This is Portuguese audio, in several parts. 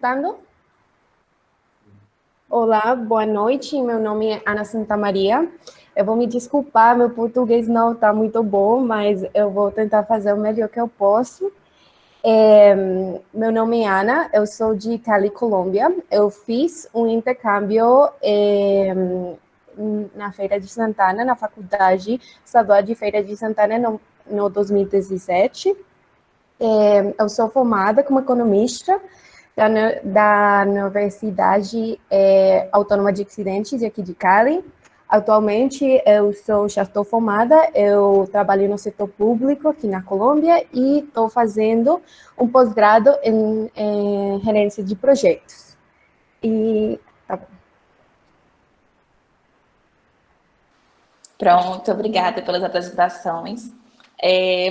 Dando? Olá, boa noite. Meu nome é Ana Santa Maria. Eu vou me desculpar, meu português não está muito bom, mas eu vou tentar fazer o melhor que eu posso. Meu nome é Ana, eu sou de Cali, Colômbia. Eu fiz um intercâmbio na Feira de Santana, na Faculdade Estadual de Feira de Santana, no 2017. Eu sou formada como economista da Universidade Autônoma de Occidente, de aqui de Cali. Atualmente, já estou formada, eu trabalho no setor público aqui na Colômbia e estou fazendo um pós-grado em gerência de projetos. E tá bom. Pronto, obrigada pelas apresentações.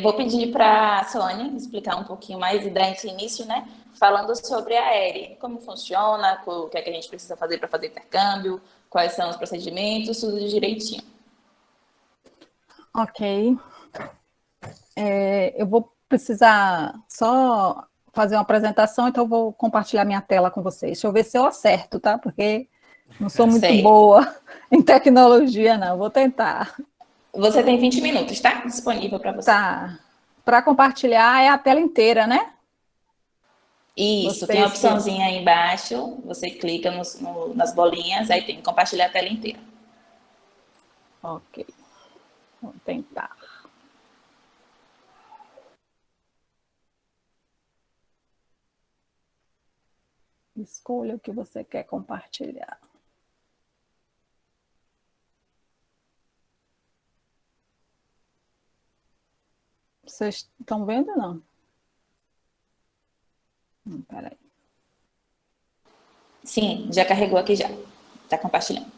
Vou pedir para a Sônia explicar um pouquinho mais e dar esse início, né? Falando sobre a ERE, como funciona, o que é que a gente precisa fazer para fazer intercâmbio, quais são os procedimentos, tudo direitinho. Ok. Eu vou precisar só fazer uma apresentação, então eu vou compartilhar minha tela com vocês. Deixa eu ver se eu acerto, tá? Porque não sou muito boa em tecnologia, não. Vou tentar. Você tem 20 minutos, tá? Disponível para você. Tá. Para compartilhar é a tela inteira, né? Isso, tem a opçãozinha aí embaixo, você clica nas bolinhas, aí tem compartilhar a tela inteira. Ok. Vou tentar. Escolha o que você quer compartilhar. Vocês estão vendo ou não? Peraí. Sim, já carregou aqui já. Está compartilhando.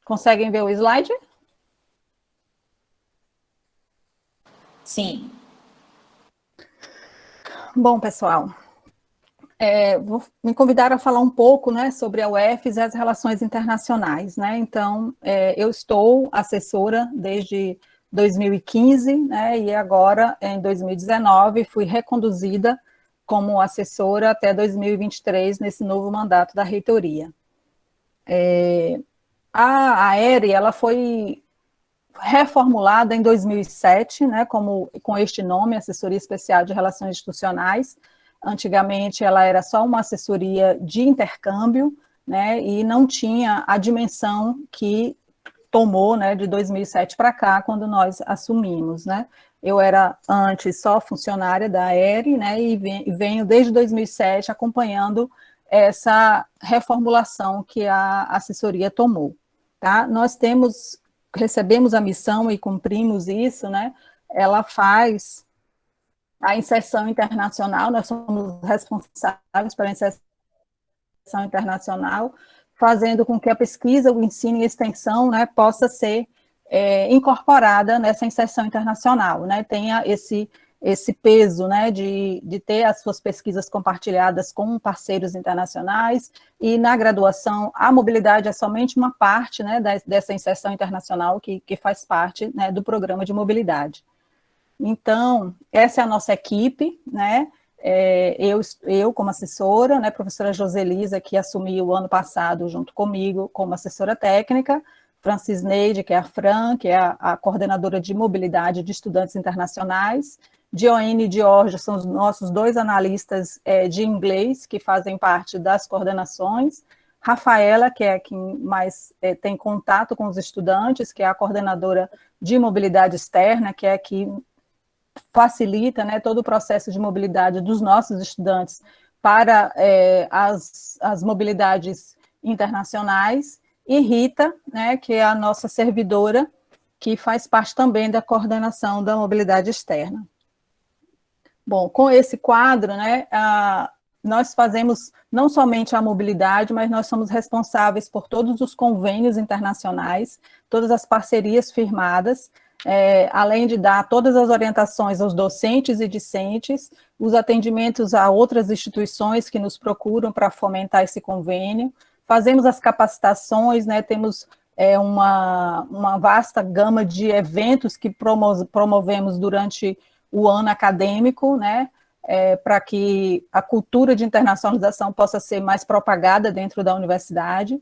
Conseguem ver o slide? Sim. Bom, pessoal, me convidaram a falar um pouco, né, sobre a UFES e as relações internacionais, né? Então, eu estou assessora desde 2015, né, e agora, em 2019, fui reconduzida como assessora até 2023, nesse novo mandato da reitoria. A AERE, ela foi reformulada em 2007, né, com este nome, Assessoria Especial de Relações Institucionais. Antigamente, ela era só uma assessoria de intercâmbio, né, e não tinha a dimensão que tomou, né, de 2007 para cá, quando nós assumimos, né. Eu era antes só funcionária da AERE, né, e venho desde 2007 acompanhando essa reformulação que a assessoria tomou. Tá? Nós recebemos a missão e cumprimos isso, né? Ela faz a inserção internacional, nós somos responsáveis pela inserção internacional, fazendo com que a pesquisa, o ensino e a extensão, né, possa ser incorporada nessa inserção internacional, né? Tenha esse peso, né, de ter as suas pesquisas compartilhadas com parceiros internacionais, e na graduação a mobilidade é somente uma parte, né, dessa inserção internacional que faz parte, né, do programa de mobilidade. Então, essa é a nossa equipe, né, eu como assessora, né, professora Joselisa, que assumiu o ano passado junto comigo como assessora técnica, Francis Neide, que é a Fran, que é a coordenadora de mobilidade de estudantes internacionais, Dioine e George são os nossos dois analistas de inglês, que fazem parte das coordenações, Rafaela, que é quem mais tem contato com os estudantes, que é a coordenadora de mobilidade externa, que é que facilita, né, todo o processo de mobilidade dos nossos estudantes para as mobilidades internacionais, e Rita, né, que é a nossa servidora, que faz parte também da coordenação da mobilidade externa. Bom, com esse quadro, né, nós fazemos não somente a mobilidade, mas nós somos responsáveis por todos os convênios internacionais, todas as parcerias firmadas, além de dar todas as orientações aos docentes e discentes, os atendimentos a outras instituições que nos procuram para fomentar esse convênio, fazemos as capacitações, né, temos uma vasta gama de eventos que promovemos durante o ano acadêmico, né, para que a cultura de internacionalização possa ser mais propagada dentro da universidade.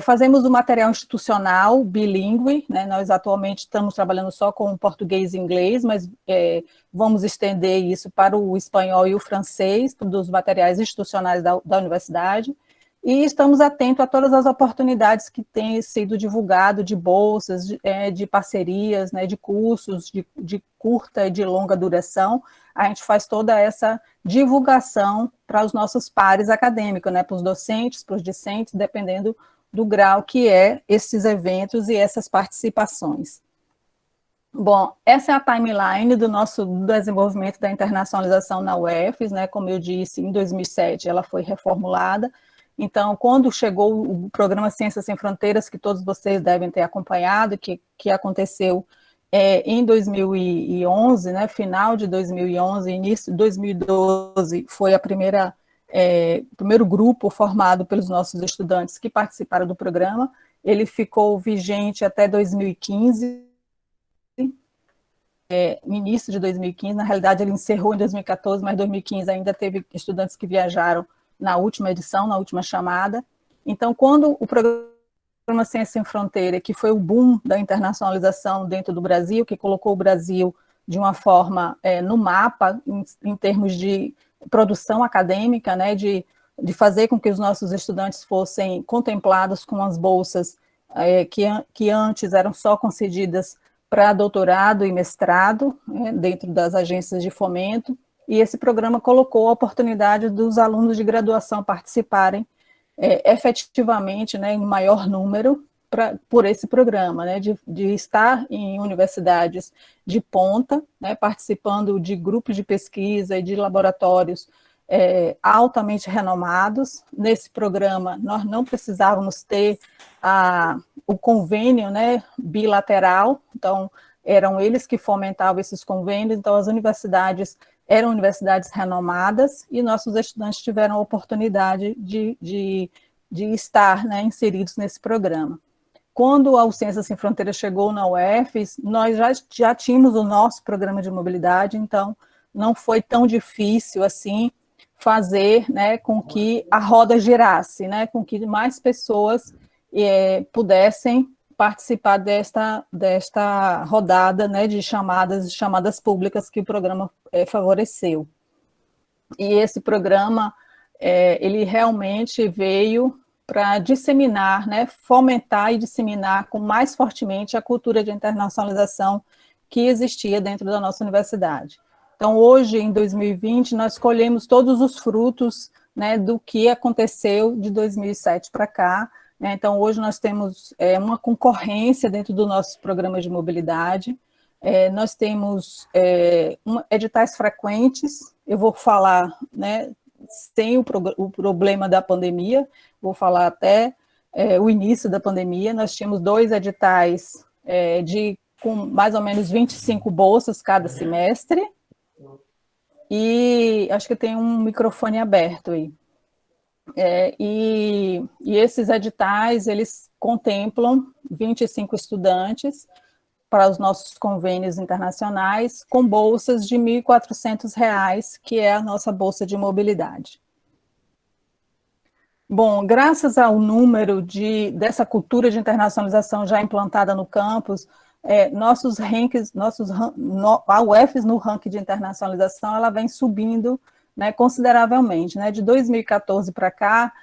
Fazemos o material institucional bilíngue, né, nós atualmente estamos trabalhando só com português e inglês, mas vamos estender isso para o espanhol e o francês, dos materiais institucionais da universidade, e estamos atentos a todas as oportunidades que têm sido divulgado de bolsas, de parcerias, né, de cursos de curta e de longa duração. A gente faz toda essa divulgação para os nossos pares acadêmicos, né, para os docentes, para os discentes, dependendo do grau que esses eventos e essas participações. Bom, essa é a timeline do nosso desenvolvimento da internacionalização na UFES, né, como eu disse, em 2007 ela foi reformulada. Então, quando chegou o programa Ciências Sem Fronteiras, que todos vocês devem ter acompanhado, que aconteceu em 2011, né, final de 2011, início de 2012, foi o primeiro grupo formado pelos nossos estudantes que participaram do programa. Ele ficou vigente até 2015, no início de 2015, na realidade ele encerrou em 2014, mas 2015 ainda teve estudantes que viajaram na última edição, na última chamada. Então, quando o programa Ciência Sem Fronteira, que foi o boom da internacionalização dentro do Brasil, que colocou o Brasil de uma forma no mapa, em termos de produção acadêmica, né, de fazer com que os nossos estudantes fossem contemplados com as bolsas que antes eram só concedidas para doutorado e mestrado, dentro das agências de fomento, e esse programa colocou a oportunidade dos alunos de graduação participarem efetivamente, né, em maior número por esse programa, né, de estar em universidades de ponta, né, participando de grupos de pesquisa e de laboratórios altamente renomados. Nesse programa, nós não precisávamos ter o convênio, né, bilateral, então eram eles que fomentavam esses convênios, então as universidades eram universidades renomadas e nossos estudantes tiveram a oportunidade de estar, né, inseridos nesse programa. Quando a Ciências Sem Fronteiras chegou na UFES, nós já tínhamos o nosso programa de mobilidade, então não foi tão difícil assim fazer, né, com que a roda girasse, né, com que mais pessoas pudessem participar desta rodada, né, de chamadas públicas que o programa favoreceu. E esse programa, ele realmente veio para disseminar, né, fomentar e disseminar mais fortemente a cultura de internacionalização que existia dentro da nossa universidade. Então, hoje, em 2020, nós colhemos todos os frutos, né, do que aconteceu de 2007 para cá. Então, hoje nós temos uma concorrência dentro do nosso programa de mobilidade, nós temos editais frequentes, eu vou falar, né, sem o problema da pandemia, vou falar até o início da pandemia, nós tínhamos 2 editais com mais ou menos 25 bolsas cada semestre, e acho que tem um microfone aberto aí. E esses editais, eles contemplam 25 estudantes para os nossos convênios internacionais, com bolsas de R$ 1.400, que é a nossa bolsa de mobilidade. Bom, graças ao número dessa cultura de internacionalização já implantada no campus, nossos rankings, a UFES no ranking de internacionalização, ela vem subindo, né, consideravelmente, né, de 2014 para cá,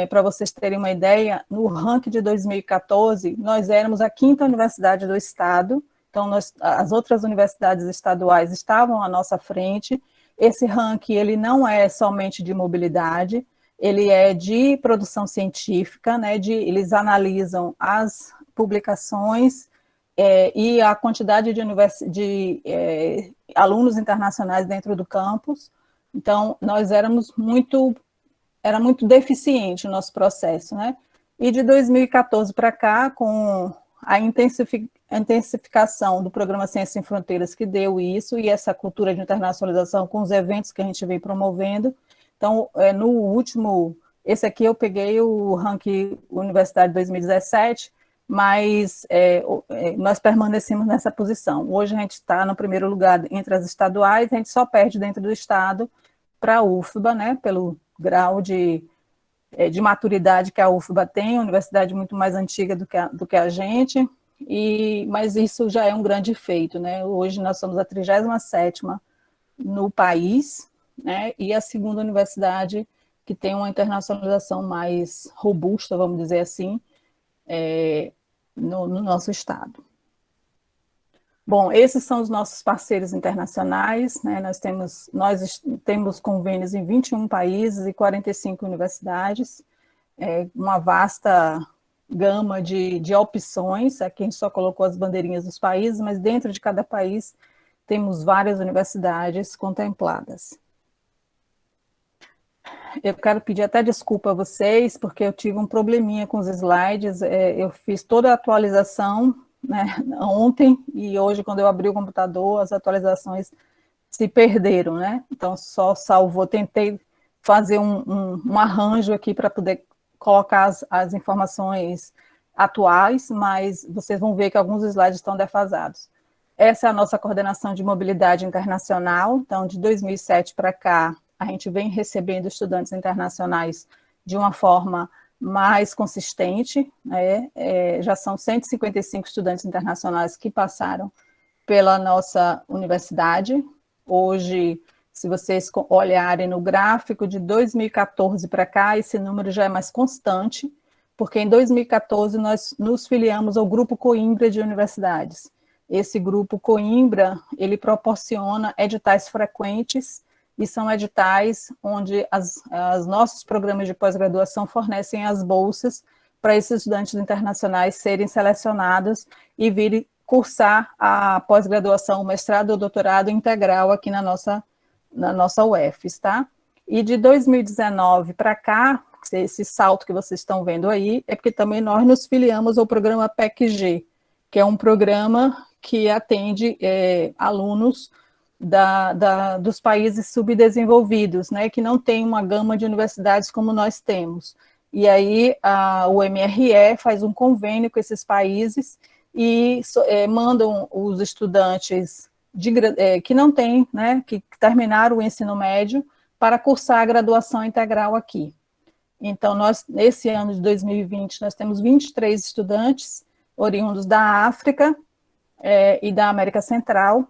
para vocês terem uma ideia, no ranking de 2014, nós éramos a 5ª universidade do estado, então as outras universidades estaduais estavam à nossa frente. Esse ranking, ele não é somente de mobilidade, ele é de produção científica, né, eles analisam as publicações e a quantidade de alunos internacionais dentro do campus. Então, nós era muito deficiente o nosso processo, né? E de 2014 para cá, com a a intensificação do programa Ciência Sem Fronteiras que deu isso, e essa cultura de internacionalização com os eventos que a gente vem promovendo. Então, no último, esse aqui eu peguei o ranking Universidade 2017, mas nós permanecemos nessa posição. Hoje a gente está no primeiro lugar entre as estaduais, a gente só perde dentro do estado para a UFBA, né, pelo grau de maturidade que a UFBA tem, uma universidade muito mais antiga do que a gente, mas isso já é um grande feito, né? Hoje nós somos a 37ª no país, né, e a segunda universidade que tem uma internacionalização mais robusta, vamos dizer assim, no nosso estado. Bom, esses são os nossos parceiros internacionais, né? Nós temos convênios em 21 países e 45 universidades, uma vasta gama de opções. Aqui a gente só colocou as bandeirinhas dos países, mas dentro de cada país temos várias universidades contempladas. Eu quero pedir até desculpa a vocês, porque eu tive um probleminha com os slides, eu fiz toda a atualização, né, ontem, e hoje, quando eu abri o computador, as atualizações se perderam, né? Então, só salvou, tentei fazer um arranjo aqui para poder colocar as informações atuais, mas vocês vão ver que alguns slides estão defasados. Essa é a nossa coordenação de mobilidade internacional. Então, de 2007 para cá, a gente vem recebendo estudantes internacionais de uma forma mais consistente, né? Já são 155 estudantes internacionais que passaram pela nossa universidade. Hoje, se vocês olharem no gráfico de 2014 para cá, esse número já é mais constante, porque em 2014 nós nos filiamos ao Grupo Coimbra de Universidades. Esse Grupo Coimbra, ele proporciona editais frequentes, e são editais onde os nossos programas de pós-graduação fornecem as bolsas para esses estudantes internacionais serem selecionados e virem cursar a pós-graduação, o mestrado ou doutorado integral aqui na nossa UFES, tá? E de 2019 para cá, esse salto que vocês estão vendo aí, é porque também nós nos filiamos ao programa PEC-G, que é um programa que atende alunos dos países subdesenvolvidos, né, que não tem uma gama de universidades como nós temos. E aí o MRE faz um convênio com esses países e mandam os estudantes que não têm, né, que terminaram o ensino médio, para cursar a graduação integral aqui. Então, nesse ano de 2020, nós temos 23 estudantes oriundos da África e da América Central,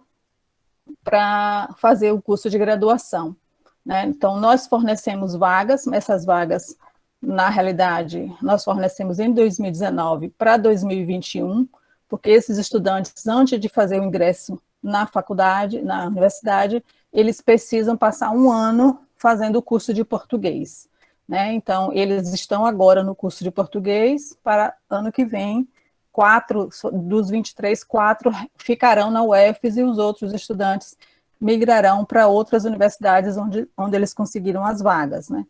para fazer o curso de graduação, né? Então, nós fornecemos vagas, essas vagas, na realidade, nós fornecemos em 2019 para 2021, porque esses estudantes, antes de fazer o ingresso na faculdade, na universidade, eles precisam passar um ano fazendo o curso de português, né? Então, eles estão agora no curso de português, para ano que vem, 4 dos 23, 4 ficarão na UFES e os outros estudantes migrarão para outras universidades onde eles conseguiram as vagas, né?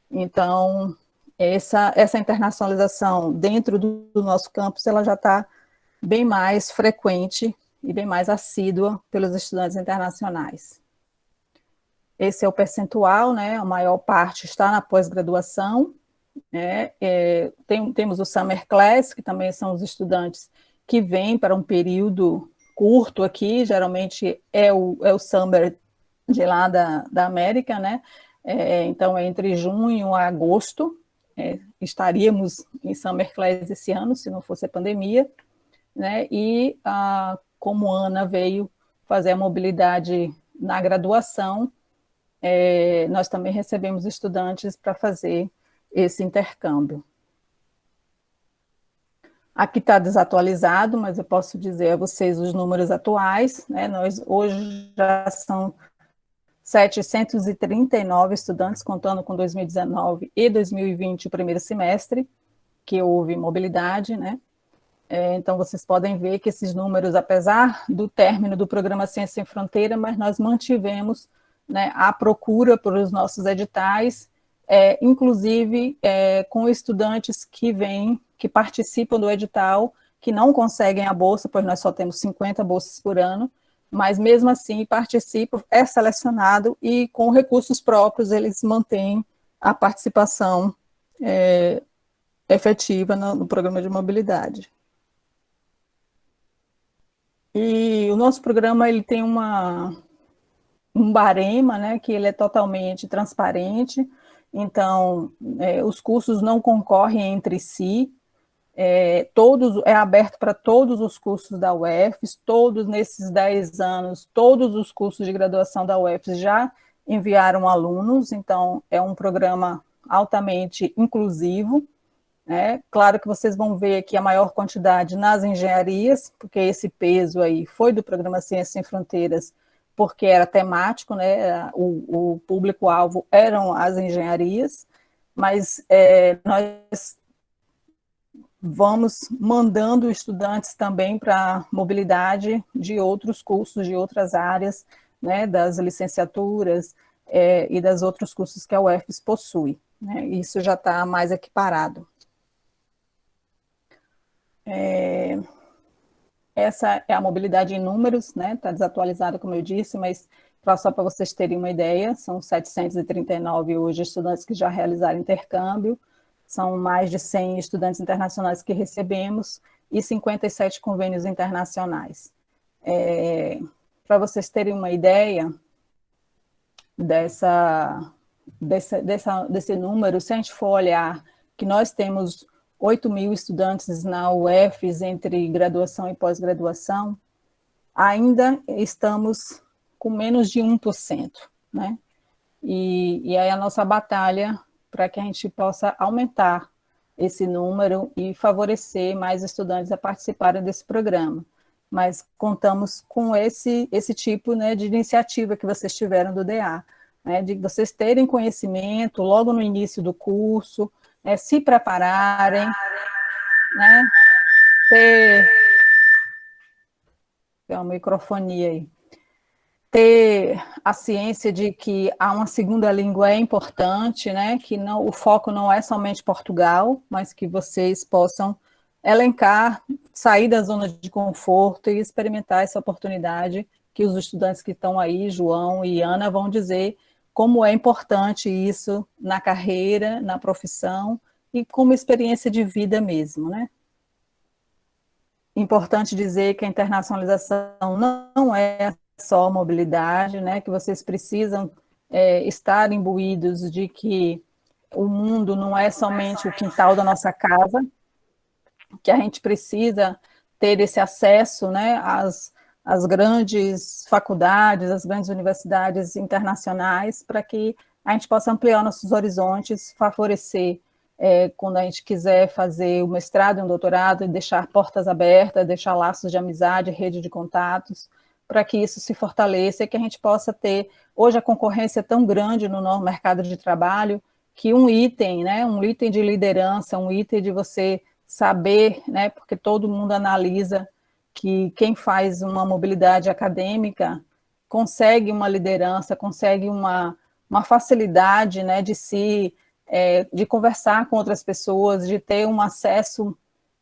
Então, essa internacionalização dentro do nosso campus, ela já está bem mais frequente e bem mais assídua pelos estudantes internacionais. Esse é o percentual, né? A maior parte está na pós-graduação. Temos o Summer Class, que também são os estudantes que vêm para um período curto aqui, geralmente é o Summer de lá da América, né? Então, entre junho a agosto, estaríamos em Summer Class esse ano, se não fosse a pandemia, né? E como a Ana veio fazer a mobilidade na graduação, nós também recebemos estudantes para fazer esse intercâmbio. Aqui está desatualizado, mas eu posso dizer a vocês os números atuais, né? Nós hoje já são 739 estudantes, contando com 2019 e 2020, o primeiro semestre, que houve mobilidade, né? Então, vocês podem ver que esses números, apesar do término do programa Ciência Sem Fronteira, mas nós mantivemos, né, a procura por os nossos editais, inclusive com estudantes que participam do edital que não conseguem a bolsa, pois nós só temos 50 bolsas por ano, mas mesmo assim participam, é selecionado e com recursos próprios eles mantêm a participação efetiva no programa de mobilidade. E o nosso programa ele tem um barema, né, que ele é totalmente transparente, então os cursos não concorrem entre si, é aberto para todos os cursos da UFES, todos nesses 10 anos, todos os cursos de graduação da UFES já enviaram alunos, então é um programa altamente inclusivo, né? Claro que vocês vão ver aqui a maior quantidade nas engenharias, porque esse peso aí foi do programa Ciências Sem Fronteiras, porque era temático, né? O público-alvo eram as engenharias, mas nós vamos mandando estudantes também para mobilidade de outros cursos, de outras áreas, né? Das licenciaturas e das outros cursos que a UFES possui, né? Isso já está mais equiparado. Essa é a mobilidade em números, né? Está desatualizada, como eu disse, mas só para vocês terem uma ideia, são 739 hoje estudantes que já realizaram intercâmbio, são mais de 100 estudantes internacionais que recebemos e 57 convênios internacionais. Para vocês terem uma ideia desse número, se a gente for olhar que nós temos 8.000 estudantes na UFES entre graduação e pós-graduação, ainda estamos com menos de 1%, né? E aí a nossa batalha para que a gente possa aumentar esse número e favorecer mais estudantes a participarem desse programa. Mas contamos com esse tipo, né, de iniciativa que vocês tiveram do DA, né, de vocês terem conhecimento logo no início do curso, se prepararem, né, ter uma microfonia aí, ter a ciência de que uma segunda língua é importante, né, que o foco não é somente Portugal, mas que vocês possam elencar, sair da zona de conforto e experimentar essa oportunidade que os estudantes que estão aí, João e Ana, vão dizer como é importante isso na carreira, na profissão e como experiência de vida mesmo, né? Importante dizer que a internacionalização não é só mobilidade, né? Que vocês precisam estar imbuídos de que o mundo não é somente o quintal da nossa casa, que a gente precisa ter esse acesso, né, às grandes faculdades, às grandes universidades internacionais, para que a gente possa ampliar nossos horizontes, favorecer quando a gente quiser fazer o mestrado e um doutorado, e deixar portas abertas, deixar laços de amizade, rede de contatos, para que isso se fortaleça e que a gente possa ter, hoje a concorrência é tão grande no nosso mercado de trabalho, que um item, né, um item de liderança, um item de você saber, né, porque todo mundo analisa que quem faz uma mobilidade acadêmica consegue uma liderança, consegue uma facilidade, né, de conversar com outras pessoas, de ter um acesso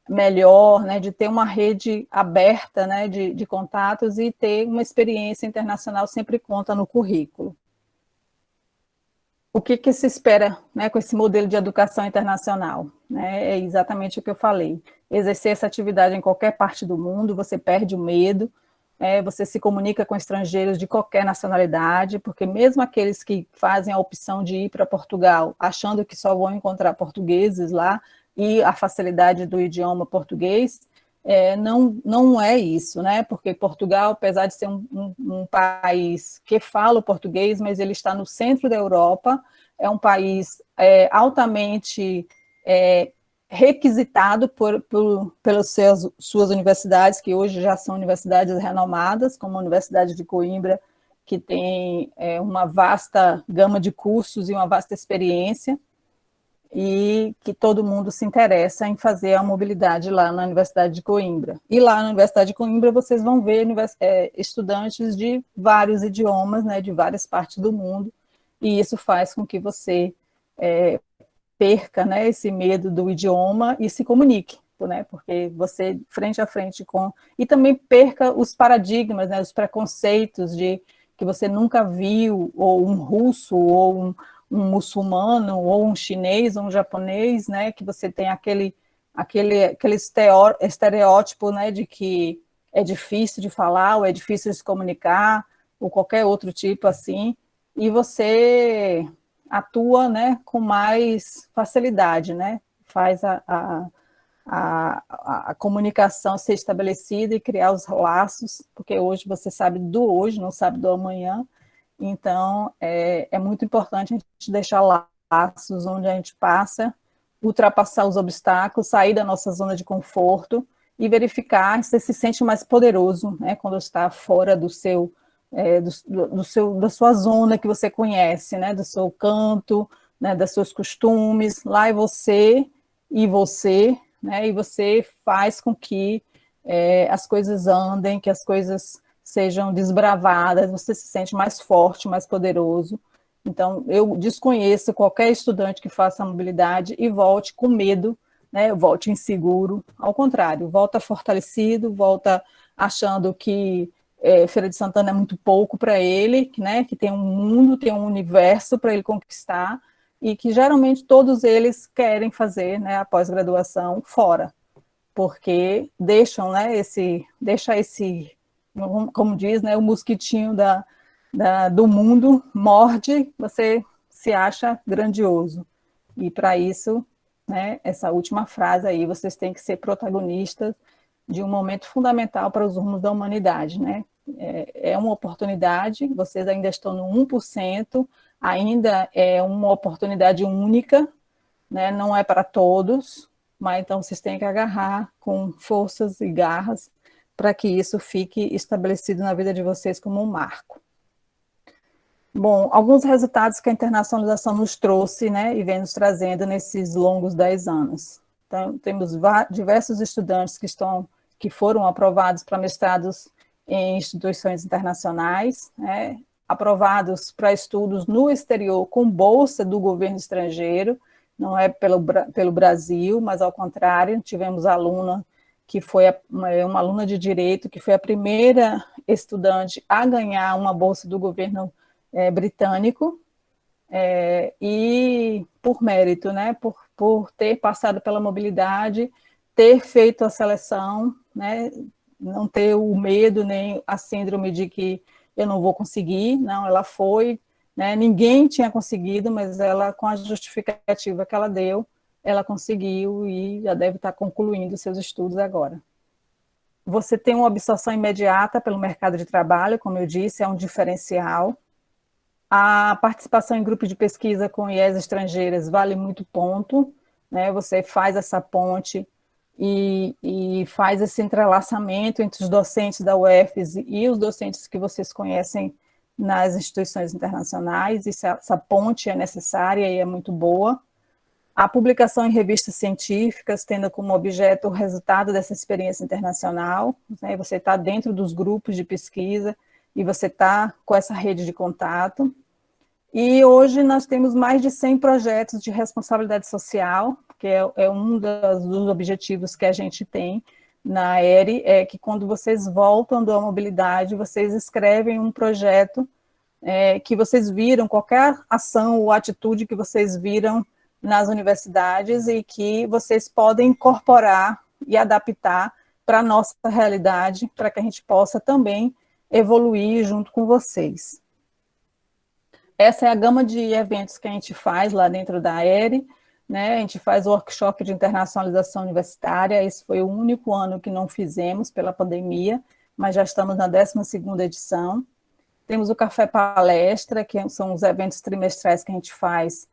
melhor, né, de ter uma rede aberta, né, de contatos e ter uma experiência internacional sempre conta no currículo. O que se espera, né, com esse modelo de educação internacional? Né, é exatamente o que eu falei. Exercer essa atividade em qualquer parte do mundo, você perde o medo, você se comunica com estrangeiros de qualquer nacionalidade, porque mesmo aqueles que fazem a opção de ir para Portugal, achando que só vão encontrar portugueses lá, e a facilidade do idioma português, não é isso, né? Porque Portugal, apesar de ser um país que fala o português, mas ele está no centro da Europa, é um país altamente requisitado pelas suas universidades, que hoje já são universidades renomadas, como a Universidade de Coimbra, que tem uma vasta gama de cursos e uma vasta experiência, e que todo mundo se interessa em fazer a mobilidade lá na Universidade de Coimbra. E lá na Universidade de Coimbra vocês vão ver estudantes de vários idiomas, né, de várias partes do mundo, e isso faz com que você perca, né, esse medo do idioma e se comunique, tempo, né? Porque você, frente a frente com... E também perca os paradigmas, né? Os preconceitos de que você nunca viu, ou um russo, ou um muçulmano, ou um chinês, ou um japonês, né? Que você tem aquele estereótipo, né? De que é difícil de falar, ou é difícil de se comunicar, ou qualquer outro tipo assim, e você atua, né, com mais facilidade, né, faz a comunicação ser estabelecida e criar os laços, porque hoje você sabe do hoje, não sabe do amanhã, então é muito importante a gente deixar laços onde a gente passa, ultrapassar os obstáculos, sair da nossa zona de conforto e verificar se você se sente mais poderoso, né, quando está fora do seu da sua zona que você conhece, né, do seu canto, né, dos seus costumes. Lá é você, né, e você faz com que as coisas andem, que as coisas sejam desbravadas, você se sente mais forte, mais poderoso. Então, eu desconheço qualquer estudante que faça mobilidade e volte com medo, né, volte inseguro. Ao contrário, volta fortalecido, volta achando que Feira de Santana é muito pouco para ele, né, que tem um mundo, tem um universo para ele conquistar, e que geralmente todos eles querem fazer, né, a pós-graduação fora, porque deixam, né, deixa esse, como diz, né, o mosquitinho do mundo morde, você se acha grandioso. E para isso, né, essa última frase aí, vocês têm que ser protagonistas de um momento fundamental para os rumos da humanidade, né? É uma oportunidade, vocês ainda estão no 1%, ainda é uma oportunidade única, né? Não é para todos, mas então vocês têm que agarrar com forças e garras para que isso fique estabelecido na vida de vocês como um marco. Bom, alguns resultados que a internacionalização nos trouxe, né, e vem nos trazendo nesses longos 10 anos. Então, temos diversos estudantes que foram aprovados para mestrados em instituições internacionais, né, aprovados para estudos no exterior com bolsa do governo estrangeiro, não é pelo Brasil, mas ao contrário, tivemos aluna que foi uma aluna de direito, que foi a primeira estudante a ganhar uma bolsa do governo britânico, e por mérito, né, por ter passado pela mobilidade, ter feito a seleção, né, não ter o medo nem a síndrome de que eu não vou conseguir, não, ela foi, né, ninguém tinha conseguido, mas ela, com a justificativa que ela deu, ela conseguiu e já deve estar concluindo seus estudos agora. Você tem uma absorção imediata pelo mercado de trabalho, como eu disse, é um diferencial. A participação em grupos de pesquisa com IES estrangeiras vale muito ponto, né? Você faz essa ponte e faz esse entrelaçamento entre os docentes da UFES e os docentes que vocês conhecem nas instituições internacionais, essa ponte é necessária e é muito boa. A publicação em revistas científicas, tendo como objeto o resultado dessa experiência internacional, né? Você está dentro dos grupos de pesquisa e você está com essa rede de contato. E hoje nós temos mais de 100 projetos de responsabilidade social, que é um dos objetivos que a gente tem na ERE, é que quando vocês voltam da mobilidade, vocês escrevem um projeto que vocês viram, qualquer ação ou atitude que vocês viram nas universidades e que vocês podem incorporar e adaptar para a nossa realidade, para que a gente possa também evoluir junto com vocês. Essa é a gama de eventos que a gente faz lá dentro da ERE, né? A gente faz o workshop de internacionalização universitária, esse foi o único ano que não fizemos pela pandemia, mas já estamos na 12ª edição. Temos o Café Palestra, que são os eventos trimestrais que a gente faz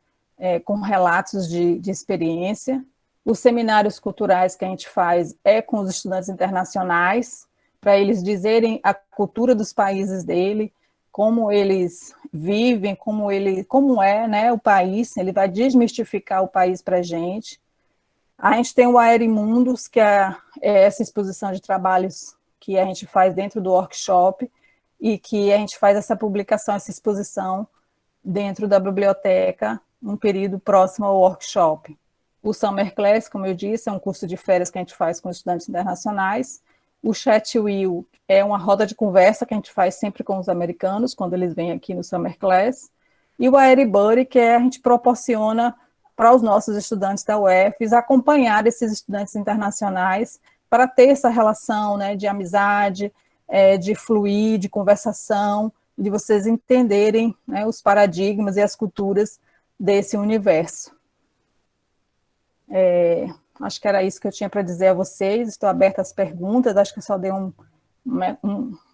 com relatos de experiência. Os seminários culturais que a gente faz com os estudantes internacionais, para eles dizerem a cultura dos países dele, como eles vivem, como é, né, o país, ele vai desmistificar o país para a gente. A gente tem o Aere Mundus, que é essa exposição de trabalhos que a gente faz dentro do workshop, e que a gente faz essa publicação, essa exposição dentro da biblioteca, um período próximo ao workshop. O Summer Class, como eu disse, é um curso de férias que a gente faz com estudantes internacionais. O Chat Will é uma roda de conversa que a gente faz sempre com os americanos, quando eles vêm aqui no Summer Class. E o Aerie Buddy, que a gente proporciona para os nossos estudantes da UFES acompanhar esses estudantes internacionais para ter essa relação, né, de amizade, de fluir, de conversação, de vocês entenderem, né, os paradigmas e as culturas desse universo. Acho que era isso que eu tinha para dizer a vocês. Estou aberta às perguntas. Acho que eu só dei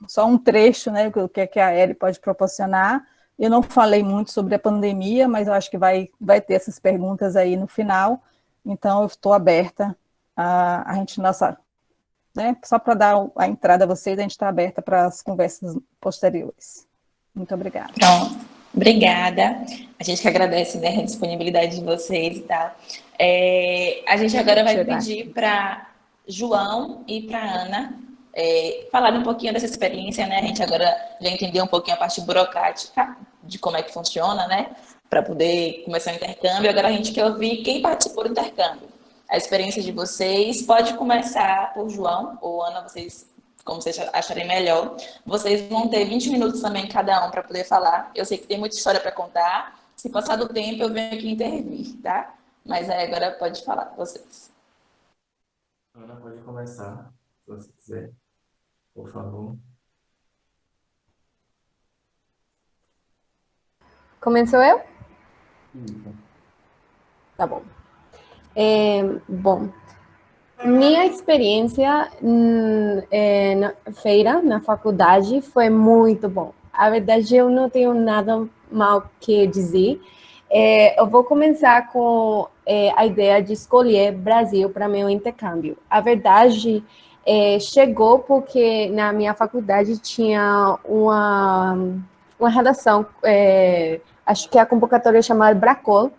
só um trecho, né, do que a Aerie pode proporcionar. Eu não falei muito sobre a pandemia, mas eu acho que vai ter essas perguntas aí no final. Então, eu estou aberta a gente, né, só para dar a entrada a vocês, a gente está aberta para as conversas posteriores. Muito obrigada. Pronto. Obrigada. A gente que agradece, né, a disponibilidade de vocês e tal. A gente agora vai pedir para João e para Ana falar um pouquinho dessa experiência, né? A gente agora já entendeu um pouquinho a parte burocrática de como é que funciona, né? Para poder começar o intercâmbio. Agora a gente quer ouvir quem participou do intercâmbio. A experiência de vocês. Pode começar por João ou Ana, como vocês acharem melhor. Vocês vão ter 20 minutos também cada um para poder falar. Eu sei que tem muita história para contar. Se passar do tempo, eu venho aqui intervir, tá? Mas aí agora pode falar, vocês. Ana, pode começar, se você quiser, por favor. Começou eu? Isso. Tá bom. Bom, minha experiência na feira, na faculdade, foi muito bom. A verdade, eu não tenho nada mal que dizer. Eu vou começar com a ideia de escolher Brasil para meu intercâmbio. A verdade, chegou porque na minha faculdade tinha uma redação, acho que a convocatória chamada Bracol,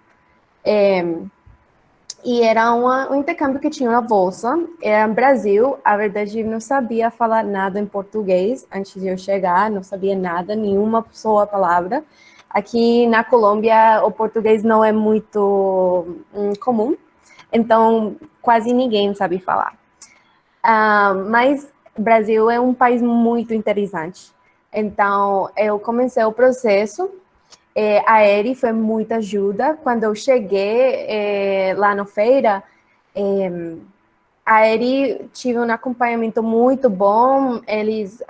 e era um intercâmbio que tinha uma bolsa, era Brasil. A verdade, eu não sabia falar nada em português antes de eu chegar, não sabia nada, nenhuma só palavra. Aqui na Colômbia, o português não é muito comum, então quase ninguém sabe falar. Mas o Brasil é um país muito interessante. Então, eu comecei o processo. A Aerie foi muita ajuda. Quando eu cheguei lá na feira, a Aerie tive um acompanhamento muito bom. Eles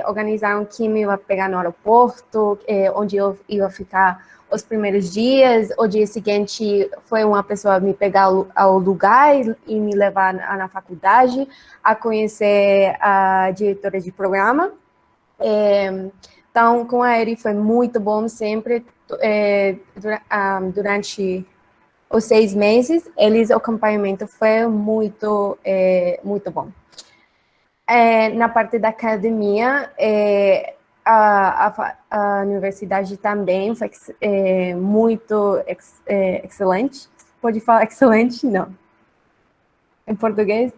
organizaram quem me ia pegar no aeroporto, onde eu ia ficar os primeiros dias. O dia seguinte foi uma pessoa me pegar ao lugar e me levar na faculdade a conhecer a diretora de programa. Então, com a Aerie foi muito bom sempre. Durante os 6 meses, o acompanhamento foi muito bom. Na parte da academia, a universidade também foi muito excelente. Pode falar excelente? Não. Em português?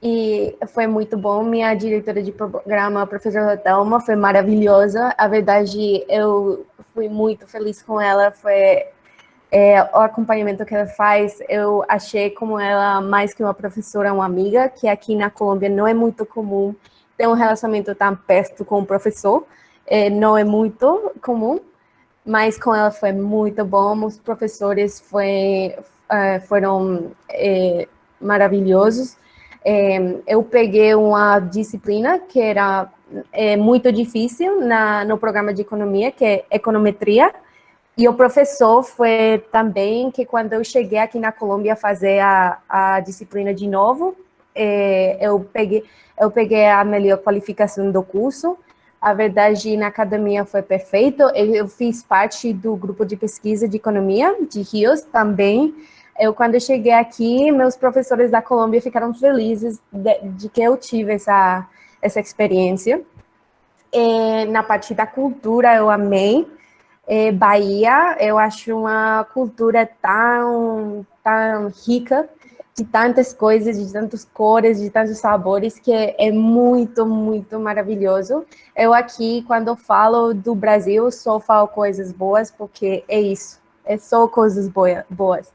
E foi muito bom. Minha diretora de programa, a professora Thelma, foi maravilhosa. A verdade, eu fui muito feliz com ela. Foi o acompanhamento que ela faz. Eu achei como ela mais que uma professora, uma amiga, que aqui na Colômbia não é muito comum ter um relacionamento tão perto com o professor. Não é muito comum, mas com ela foi muito bom. Os professores foram maravilhosos. Eu peguei uma disciplina que era muito difícil no programa de economia, que é econometria, e o professor foi também que quando eu cheguei aqui na Colômbia fazer a disciplina de novo, eu peguei a melhor qualificação do curso. A verdade, na academia foi perfeito. Eu fiz parte do grupo de pesquisa de economia de Rios também. Quando eu cheguei aqui, meus professores da Colômbia ficaram felizes de que eu tive essa experiência. Na parte da cultura, eu amei. Bahia, eu acho uma cultura tão rica. de tantas coisas, de tantas cores, de tantos sabores, que é muito, muito maravilhoso. Eu aqui, quando falo do Brasil, só falo coisas boas, porque é isso, é só coisas boas.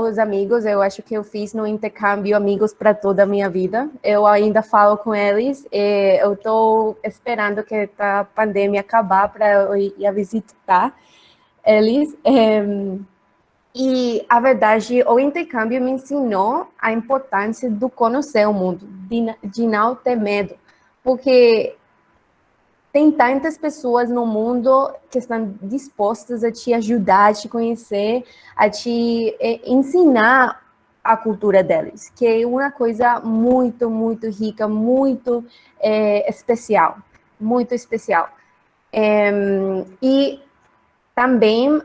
Os amigos, eu acho que eu fiz no intercâmbio amigos para toda a minha vida. Eu ainda falo com eles. Eu estou esperando que a pandemia acabar para eu ir a visitar eles. E a verdade, o intercâmbio me ensinou a importância do conhecer o mundo, de não ter medo, porque tem tantas pessoas no mundo que estão dispostas a te ajudar, a te conhecer, a te ensinar a cultura deles, que é uma coisa muito, muito rica, muito especial, muito especial. E também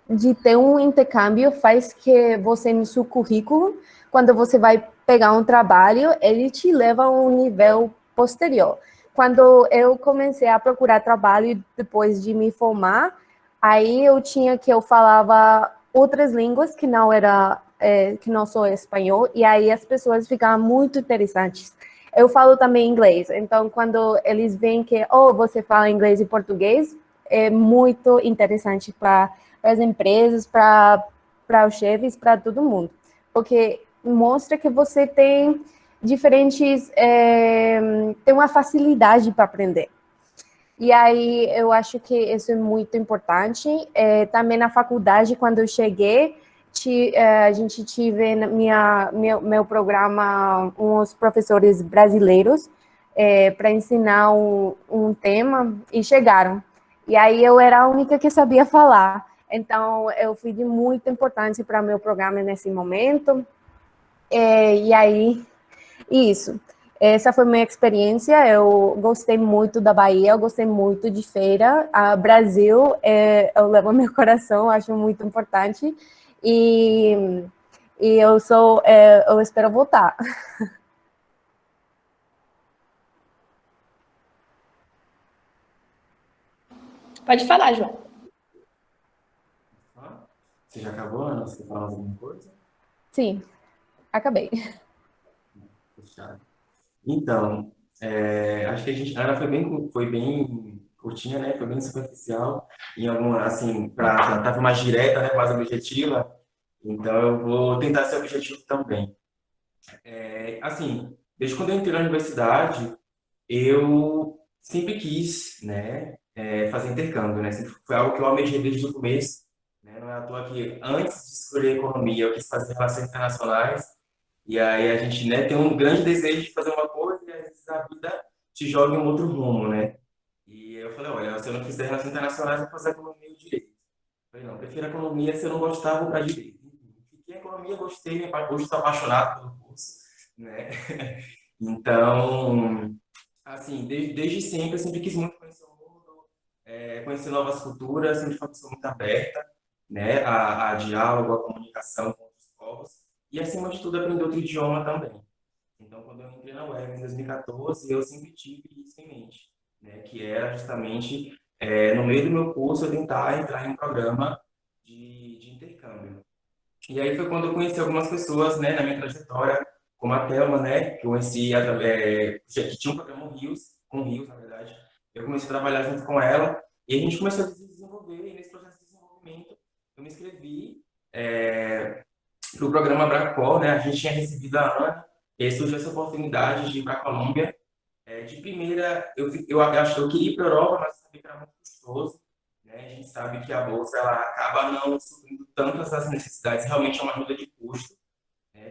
de ter um intercâmbio faz que você, no seu currículo, quando você vai pegar um trabalho, ele te leva a um nível posterior. Quando eu comecei a procurar trabalho depois de me formar, aí eu falava outras línguas que não era que não sou espanhol, e aí as pessoas ficavam muito interessantes. Eu falo também inglês, então quando eles veem que você fala inglês e português, é muito interessante para as empresas, para os chefes, para todo mundo, porque mostra que você tem diferentes, tem uma facilidade para aprender. E aí eu acho que isso é muito importante. Também na faculdade, quando eu cheguei, a gente tive na meu programa uns professores brasileiros para ensinar um tema e chegaram. E aí eu era a única que sabia falar. Então eu fui de muita importância para o meu programa nesse momento. E aí, isso. Essa foi minha experiência. Eu gostei muito da Bahia, eu gostei muito de feira. Brasil, eu levo ao meu coração, acho muito importante. E, eu espero voltar. Pode falar, João. Você já acabou, Ana? Você quer falar mais alguma coisa? Sim, acabei. Fechado. Então, acho que a Ana foi bem curtinha, né? Foi bem superficial. Em alguma, assim, para tentar mais direta, né? Mais objetiva. Então, eu vou tentar ser objetivo também. Assim, desde quando eu entrei na universidade, eu sempre quis, né? Fazer intercâmbio, né? Sempre foi algo que eu almejei desde o começo, né? Não é à toa que antes de escolher economia, eu quis fazer relações internacionais. E aí a gente, né, tem um grande desejo de fazer uma coisa e às vezes a vida te joga em um outro rumo, né? E eu falei, olha, se eu não fizer relações internacionais, eu vou fazer economia e direito. Eu falei, não, eu prefiro economia, se eu não gostar, eu vou para direito. Enfim, fiquei em economia, gostei, hoje estou apaixonado pelo curso, né? Então, assim, desde sempre, eu sempre quis muito conhecer o mundo, conhecer novas culturas, sempre fui uma pessoa muito aberta, né, a diálogo, a comunicação com outros povos, e acima de tudo, aprender outro idioma também. Então, quando eu entrei na UERJ em 2014, eu sempre tive isso em mente, né, que era justamente, no meio do meu curso, eu tentar entrar em um programa de intercâmbio. E aí foi quando eu conheci algumas pessoas, né, na minha trajetória, como a Thelma, né, que eu conheci, que tinha um programa com Rios, na verdade. Eu comecei a trabalhar junto com ela e a gente começou a se desenvolver. E nesse processo de desenvolvimento, eu me inscrevi para o programa Bracol, né, a gente tinha recebido a Ana, e aí surgiu essa oportunidade de ir para a Colômbia. De primeira, acho que eu queria ir para a Europa, mas sabia que era muito custoso, né? A gente sabe que a bolsa ela acaba não suprindo tantas as necessidades, realmente é uma ajuda de custo, né,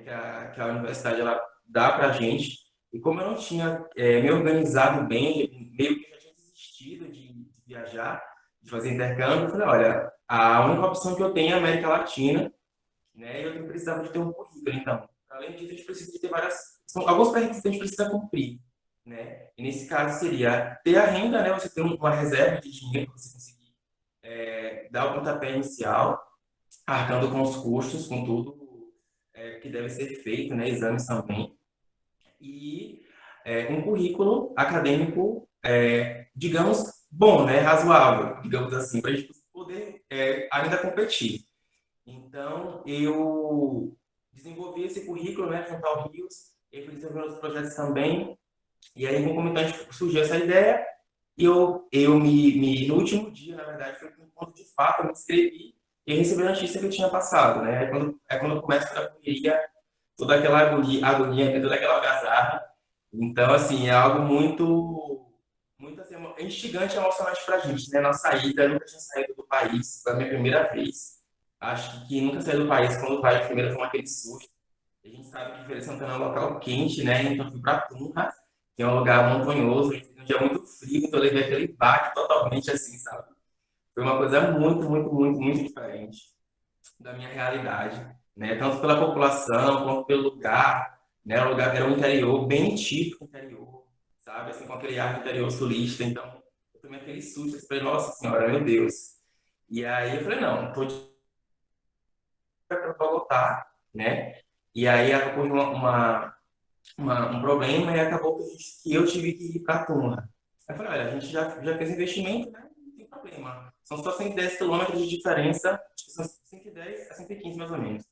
que a universidade ela dá para a gente. E como eu não tinha me organizado bem, meio que eu já tinha desistido de viajar, de fazer intercâmbio, eu falei, olha, a única opção que eu tenho é a América Latina, né? E eu precisava de ter um currículo, então. Além disso, a gente precisa de ter são alguns pré-requisitos que a gente precisa cumprir, né? E nesse caso seria ter a renda, né? Você ter uma reserva de dinheiro para você conseguir dar o pontapé inicial, arcando com os custos, com tudo que deve ser feito, né? Exames também. E um currículo acadêmico, digamos, bom, né? Razoável, digamos assim, para a gente poder ainda competir. Então, eu desenvolvi esse currículo, né, junto ao Rios, e fui desenvolvendo outros projetos também, e aí, concomitante, surgiu essa ideia, e no último dia, na verdade, foi um ponto de fato, eu me inscrevi, e recebi a notícia que eu tinha passado, né, quando eu começo a correria, toda aquela agonia, toda aquela algazarra. Então, assim, é algo muito assim, instigante e emocionante pra gente, né? Nossa ida, eu nunca tinha saído do país, foi a minha primeira vez. Acho que nunca saí do país, quando vai, primeiro toma aquele susto. A gente sabe que Feira de Santana é um local quente, né? Então, eu fui pra Tunja, que é um lugar montanhoso, um dia muito frio, então eu levei aquele baque totalmente assim, sabe? Foi uma coisa muito diferente da minha realidade, né? Tanto pela população quanto pelo lugar, né? O lugar era um interior bem típico interior, sabe? Assim, com aquele ar interior sulista. Então, eu tomei aquele susto, eu falei, nossa senhora, meu Deus. E aí eu falei, não, tô de para Bogotá, né? E aí ocorreu um problema e acabou que eu tive que ir para a Tunja. Aí eu falei, olha, a gente já fez investimento, né? Não tem problema. São só 110 quilômetros de diferença, acho que são 110 a 115 mais ou menos.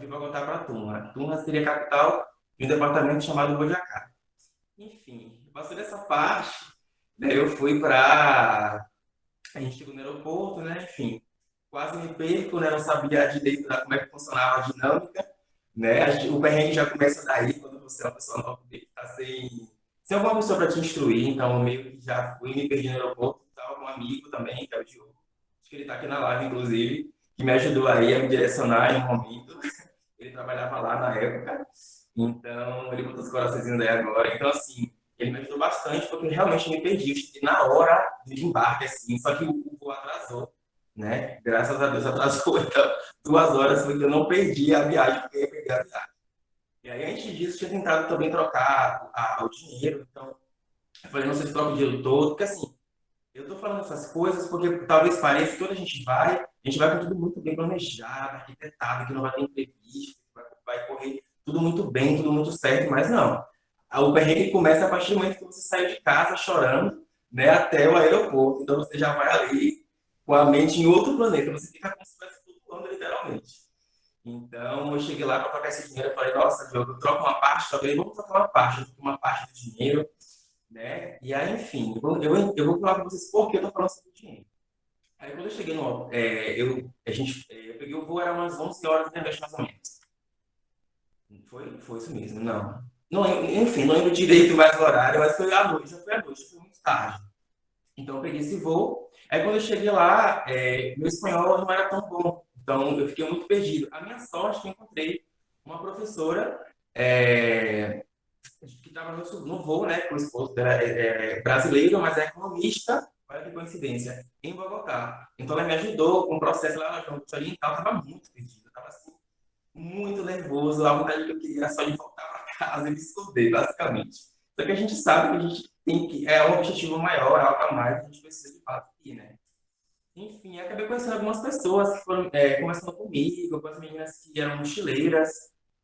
De Bogotá para Tunja. Tunja seria a capital de um departamento chamado Boyacá. Enfim, passou dessa parte, daí eu fui para... A gente chegou no aeroporto, né? Enfim, quase me perco, né? Não sabia direito como é que funcionava a dinâmica, né? O perrengue já começa daí, quando você é uma pessoa nova que está sem alguma pessoa para te instruir. Então, eu meio que já fui me perdi no aeroporto. Estava com um amigo também, que é o Diogo. Acho que ele está aqui na live, inclusive, que me ajudou aí a me direcionar em um momento. Ele trabalhava lá na época. Então, ele botou os coraçõezinhos aí agora. Então, assim, ele me ajudou bastante, porque eu realmente me perdi. Eu cheguei na hora do embarque, assim, só que o voo atrasou, né? Graças a Deus atrasou. Então, 2 horas, porque eu não perdi a viagem, porque eu ia pegar a viagem. E aí, antes disso, eu tinha tentado também trocar o dinheiro. Então, eu falei, não sei se troca o dinheiro todo, porque assim, eu tô falando essas coisas porque talvez pareça que quando a gente vai com tudo muito bem planejado, arquitetado, que não vai ter imprevisto, que vai correr tudo muito bem, tudo muito certo, mas não. O perrengue começa a partir do momento que você sai de casa chorando, né, até o aeroporto. Então você já vai ali com a mente em outro planeta, você fica como se estivesse flutuando literalmente. Então eu cheguei lá para trocar esse dinheiro, eu falei, nossa, Diogo, eu troco uma parte, talvez vamos trocar uma parte, eu troco uma parte do dinheiro, né? E aí, enfim, eu vou falar para vocês por que eu tô falando sobre dinheiro. Aí quando eu cheguei eu peguei o voo, era umas 11 horas da noite, mais ou menos. Foi isso mesmo, não. Não, enfim, não lembro direito mais o horário, mas foi à noite, já foi à noite, foi muito tarde. Então eu peguei esse voo. Aí quando eu cheguei lá, meu espanhol não era tão bom. Então eu fiquei muito perdido. A minha sorte é que eu encontrei uma professora que estava no voo, né? Com o esposo dela brasileiro, mas é economista. Olha que coincidência, em Bogotá. Então ela me ajudou com o processo lá na Junta Oriental. Eu estava muito perdido, estava assim, muito nervoso. A vontade que eu queria era só de voltar para casa e me esconder, basicamente. Só que a gente sabe que a gente tem que. É um objetivo maior, é algo a mais, a gente precisa de fato ir, né? Enfim, acabei conhecendo algumas pessoas que foram conversando comigo, com as meninas que eram mochileiras,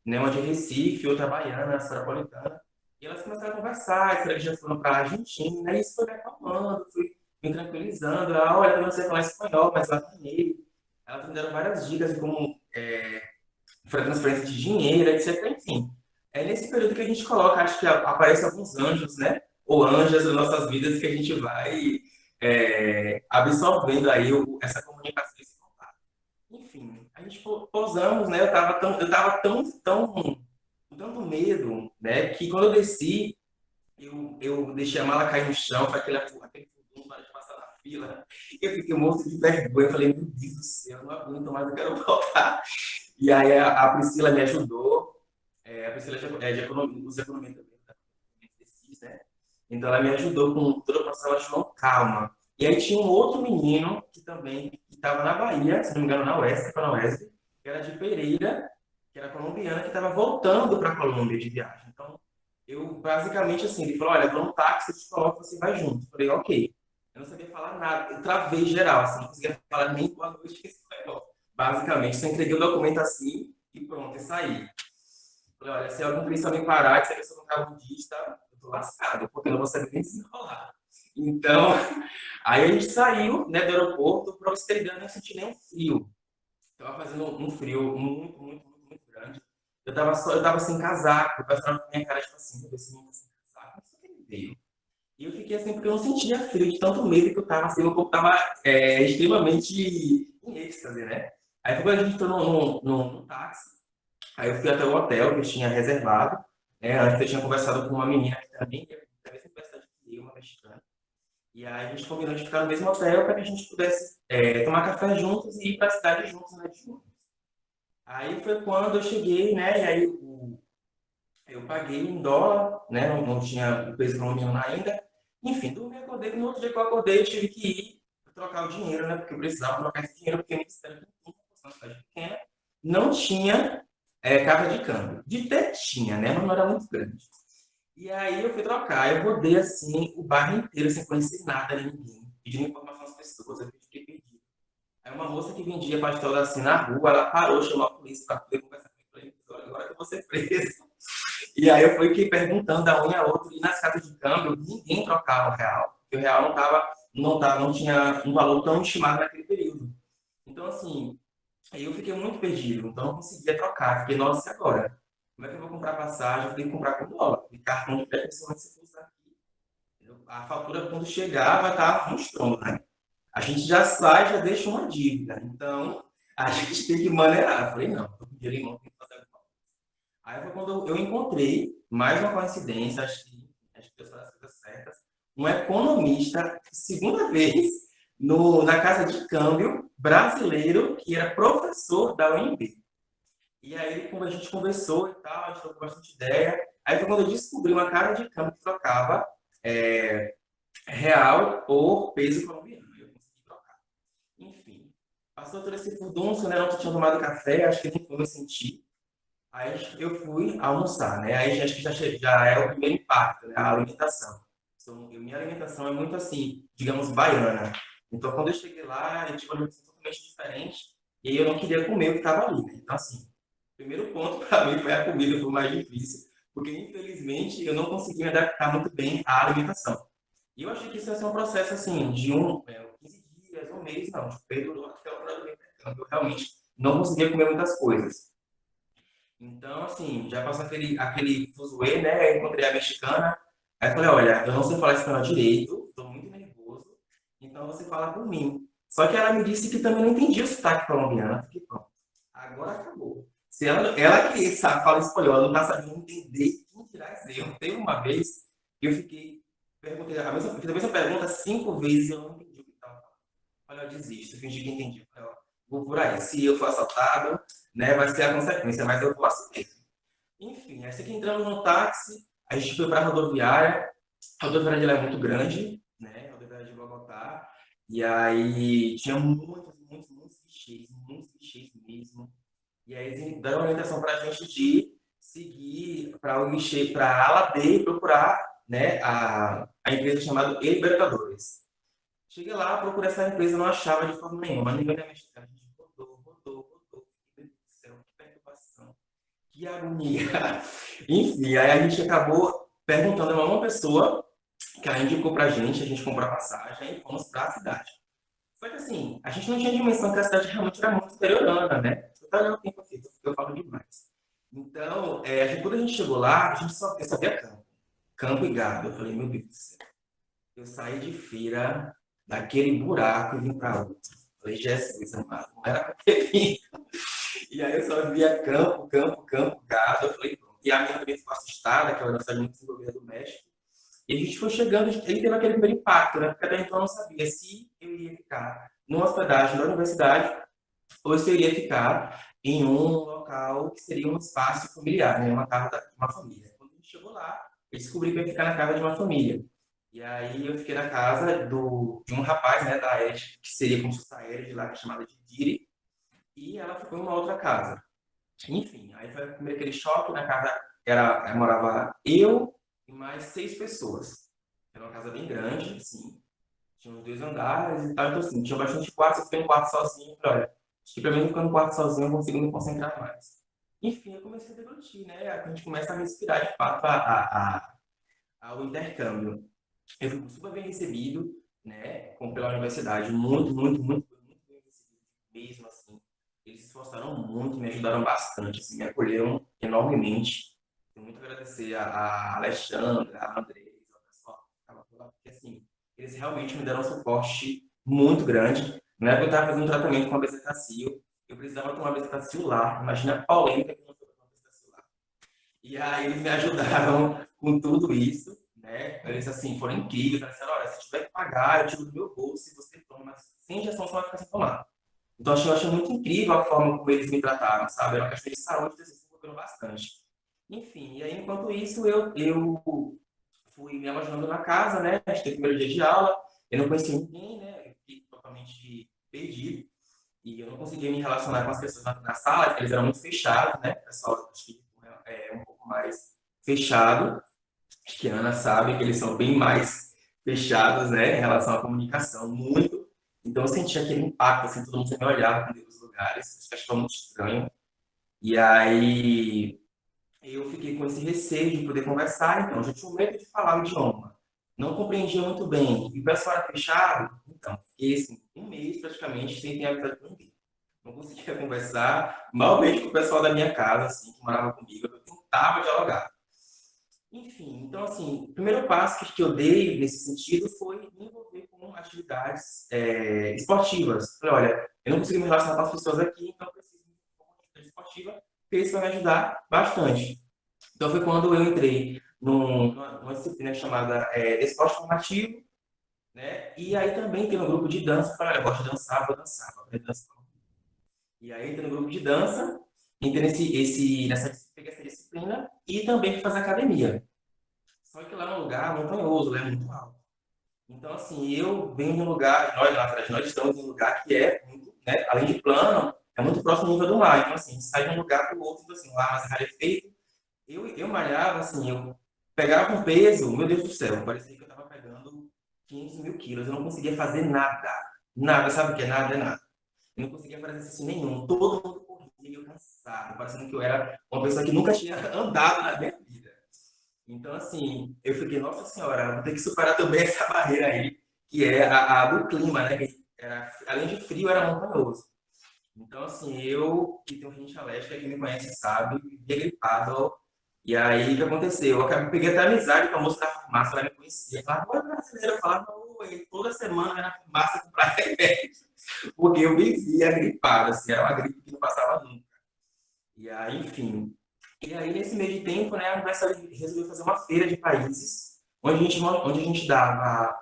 né? Uma de Recife, outra baiana, soteropolitana. E elas começaram a conversar, que já foram para a Argentina, e isso foi me acalmando, fui me tranquilizando. Ela, olha, eu não sei falar espanhol, mas lá tem. Elas me deram várias dicas de como fazer transferência de dinheiro, etc. Enfim, é nesse período que a gente coloca, acho que aparecem alguns anjos, né? Ou anjas nas nossas vidas que a gente vai absorvendo aí essa comunicação, esse contato. Enfim, a gente pousamos, né? Eu tava tão tanto medo, né? Que quando eu desci, eu deixei a mala cair no chão, foi aquele furdunço para de passar na fila. Eu fiquei morto de vergonha, eu falei, meu Deus do céu, eu não aguento mais, eu quero voltar. E aí a Priscila me ajudou, a Priscila é de economia, usa economia também, tá? Né? Então ela me ajudou com todo o processo, ela falou, calma. E aí tinha um outro menino que também estava na Bahia, se não me engano na UESP, foi na UESP, que era de Pereira, que era colombiana, que estava voltando para a Colômbia de viagem. Então, eu basicamente assim, ele falou, olha, vou no táxi, eu te coloco, você vai junto. Eu falei, ok. Eu não sabia falar nada, eu travei geral, assim, não conseguia falar nem boa noite que espanhol. Basicamente, só entreguei o documento assim e pronto, e saí. Falei, olha, se algum policial me parar, que se a pessoa não tá budista, eu tô lascado, porque eu não vou saber nem desenrolar. Então, aí a gente saiu, né, do aeroporto, para você ter ideia, eu não senti nenhum frio. Tava fazendo um frio muito, muito, muito, muito grande. Eu tava sem casaco, o pessoal com minha cara, tipo assim, meu Deus, esse menino tá sem casaco, não sei o que ele veio. E eu fiquei assim, porque eu não sentia frio, de tanto medo que eu tava, assim, meu corpo tava extremamente em êxtase, né? Aí foi quando a gente entrou no táxi, aí eu fui até o hotel que eu tinha reservado, né? Antes eu tinha conversado com uma menina que também ia da mesma universidade que eu, uma mexicana. E aí a gente combinou de ficar no mesmo hotel para que a gente pudesse tomar café juntos e ir para a cidade juntos, né? Juntos. Aí foi quando eu cheguei, né? E aí eu paguei em dólar, né? Não tinha o peso colombiano ainda. Enfim, dormi, acordei. No outro dia que eu acordei, eu tive que ir trocar o dinheiro, né? Porque eu precisava trocar esse dinheiro, porque minha cidade uma cidade pequena, não tinha carta de câmbio. De ter tinha, né? Mas não era muito grande. E aí eu fui trocar, eu rodei assim o bairro inteiro sem conhecer nada de ninguém, pedindo informação às pessoas, eu fiquei perdido. Aí uma moça que vendia pastel assim na rua, ela parou, chamou a polícia para poder conversar comigo, falei, agora que eu vou ser preso. E aí eu fui aqui perguntando da um a outro, e nas casas de câmbio ninguém trocava o real, porque o real não tinha um valor tão estimado naquele período. Então assim, aí eu fiquei muito perdido, então eu não conseguia trocar, fiquei, nossa, e agora? Como é que eu vou comprar passagem? Eu tenho que comprar com dólar. E cartão de crédito, principalmente se for usar aqui. A fatura, quando chegar, vai estar mostrando, né? A gente já sai, já deixa uma dívida. Então, a gente tem que maneirar. Eu falei, não, estou com dinheiro em mão, tem que fazer alguma coisa. Aí foi quando eu encontrei, mais uma coincidência, acho que Deus faz as coisas certas, um economista, segunda vez, na casa de câmbio brasileiro, que era professor da UNB. E aí, quando a gente conversou e tal, a gente trocou bastante ideia. Aí foi quando eu descobri uma casa de câmbio que trocava é, real por peso colombiano. Eu consegui trocar. Enfim, passou todo esse furdunço, né? Não tinha tomado café, acho que nem foi me sentir. Aí eu fui almoçar, né? Aí acho que já é o primeiro impacto, né? A alimentação. Então, minha alimentação é muito assim, digamos, baiana. Então, quando eu cheguei lá, eu tive uma alimentação totalmente diferente. E aí eu não queria comer o que estava ali, né? Então, assim, o primeiro ponto para mim foi a comida, foi o mais difícil. Porque, infelizmente, eu não consegui me adaptar muito bem à alimentação. E eu achei que isso ia ser um processo, assim, de 15 dias, um mês, não. Tipo, perdurou até o final do intercâmbio. Eu realmente não conseguia comer muitas coisas. Então, assim, já passou aquele fuzuê, né? Aí encontrei a mexicana. Aí falei, olha, eu não sei falar espanhol direito, estou muito nervoso, então você fala por mim. Só que ela me disse que também não entendia o sotaque colombiano. Eu fiquei, pronto, agora acabou. Se ela que sabe falar espanhol, ela não está sabendo entender, quem dirá eu. Teve uma vez que eu fiquei, fiz a mesma pergunta 5 vezes e eu não entendi o que estava falando. Olha, eu desisto, fingi que entendi. Falei, ó, vou por aí. Se eu for assaltado, né, vai ser a consequência, mas eu vou assim mesmo. Enfim, assim que entramos no táxi, a gente foi para a rodoviária. A rodoviária de lá é muito grande, né? A rodoviária de Bogotá. E aí tinha muitos guichês mesmo. E aí eles deram orientação para a gente de seguir para o guichê, para a ala B e procurar, né, a empresa chamada El Libertadores. Cheguei lá, procurei essa empresa, não achava de forma nenhuma. Ninguém era mexicano. A gente rodou. Meu Deus do céu, que perturbação. Que agonia. Enfim, aí a gente acabou perguntando a uma pessoa que ela indicou pra gente, a gente comprou a passagem e fomos pra cidade. Só que assim, a gente não tinha dimensão que a cidade realmente era muito interiorana, né? Eu tô olhando o tempo aqui, eu falo demais. Então, quando a gente chegou lá, eu só via campo. Campo e gado. Eu falei, meu Deus do céu. Eu saí de feira daquele buraco e vim pra outro. Eu falei, Jesus amado, não era pra ter vindo. E aí eu só via campo, gado. Eu falei, pronto. E a minha também ficou assustada, que ela era uma cidade muito desenvolvida do México. E a gente foi chegando, ele teve aquele primeiro impacto, né? Porque até então eu não sabia se eu iria ficar numa hospedagem da universidade ou se eu iria ficar em um local que seria um espaço familiar, né? Uma casa de uma família. Quando a gente chegou lá, eu descobri que eu ia ficar na casa de uma família. E aí eu fiquei na casa de um rapaz, né, da Aérea, que seria como se fosse a Aérea de lá, que é chamada de Diri, e ela ficou em uma outra casa. Enfim, aí foi primeiro aquele choque na casa, morava eu e mais 6 pessoas. Era uma casa bem grande, assim, tinha uns 2 andares e tal, então assim, tinha bastante quarto, eu fiquei no quarto sozinho, falei, olha, acho que pra mim ficando no quarto sozinho eu consigo me concentrar mais. Enfim, eu comecei a deglutir, né, a gente começa a respirar de fato ao intercâmbio. Eu fui super bem recebido, né, pela universidade, muito, muito, muito, muito bem recebido, mesmo assim. Eles se esforçaram muito, me ajudaram bastante, assim, me acolheram enormemente. Tenho muito a agradecer a Alexandra, a Andrés, ao pessoal que estava por lá, porque, assim, eles realmente me deram um suporte muito grande. Na época eu estava fazendo um tratamento com a bezetacil, eu precisava tomar bezetacil lá, imagina a polêmica que não foi tomar bezetacil lá. E aí eles me ajudaram com tudo isso, né? Eles, assim, foram incríveis, eles disseram, olha, se tiver que pagar, eu tiro do meu bolso e você toma, mas sem injeção você vai ficar sem tomar. Então, eu achei muito incrível a forma como eles me trataram, sabe? Era uma questão de saúde, eles se envolveram bastante. Enfim, e aí, enquanto isso, eu fui me imaginando na casa, né? A gente teve o primeiro dia de aula, eu não conhecia ninguém, né? Eu fiquei totalmente perdido. E eu não conseguia me relacionar com as pessoas na sala, porque eles eram muito fechados, né? O pessoal, acho que é um pouco mais fechado. Acho que a Ana sabe que eles são bem mais fechados, né? Em relação à comunicação, muito. Então eu senti aquele impacto, assim, todo mundo me olhava com os lugares. Acho que foi muito estranho. E aí eu fiquei com esse receio de poder conversar, então eu já tinha medo de falar o idioma. Não compreendia muito bem. E o pessoal era fechado, então fiquei assim, um mês praticamente sem ter amizade com ninguém. Não conseguia conversar, mal mesmo com o pessoal da minha casa, assim, que morava comigo. Eu tentava dialogar. Enfim, então assim, o primeiro passo que eu dei nesse sentido foi me envolver com atividades esportivas. Falei, olha, eu não consigo me relacionar com as pessoas aqui, então eu preciso de uma atividade esportiva, porque isso vai me ajudar bastante. Então foi quando eu entrei numa disciplina chamada esporte formativo, né? E aí também tem um grupo de dança, falei, olha, eu gosto de dançar, vou aprender a dançar. E aí entrei no grupo de dança, entrei peguei essa disciplina e também fui fazer academia. Só que lá é um lugar montanhoso, lá é muito alto. Então, assim, eu venho de um lugar, nós, na verdade, nós estamos em um lugar que é muito, né, além de plano, é muito próximo do nível do mar. Então, assim, a gente sai de um lugar para o outro, então, assim, lá mais rarefeito. Eu malhava, assim, eu pegava um peso, meu Deus do céu, parecia que eu estava pegando 500 mil quilos, eu não conseguia fazer nada. Nada, sabe o que é nada? É nada. Eu não conseguia fazer exercício nenhum. Todo mundo corria e eu cansado, parecendo que eu era uma pessoa que nunca tinha andado na minha vida. Então, assim, eu fiquei, nossa senhora, vou ter que superar também essa barreira aí, que é a do clima, né? Que além de frio, era montanhoso. Então, assim, eu, que tenho rinite alérgica, quem me conhece sabe, vivia gripado. E aí, o que aconteceu? Peguei até amizade com a moça da farmácia, ela me conhecia. Falava, oi, brasileira. Eu falava, oi, toda semana eu ia na farmácia comprar remédio. Porque eu vivia gripado, assim, era uma gripe que não passava nunca. E aí, enfim. E aí, nesse meio de tempo, né, a universidade resolveu fazer uma feira de países, onde a gente dava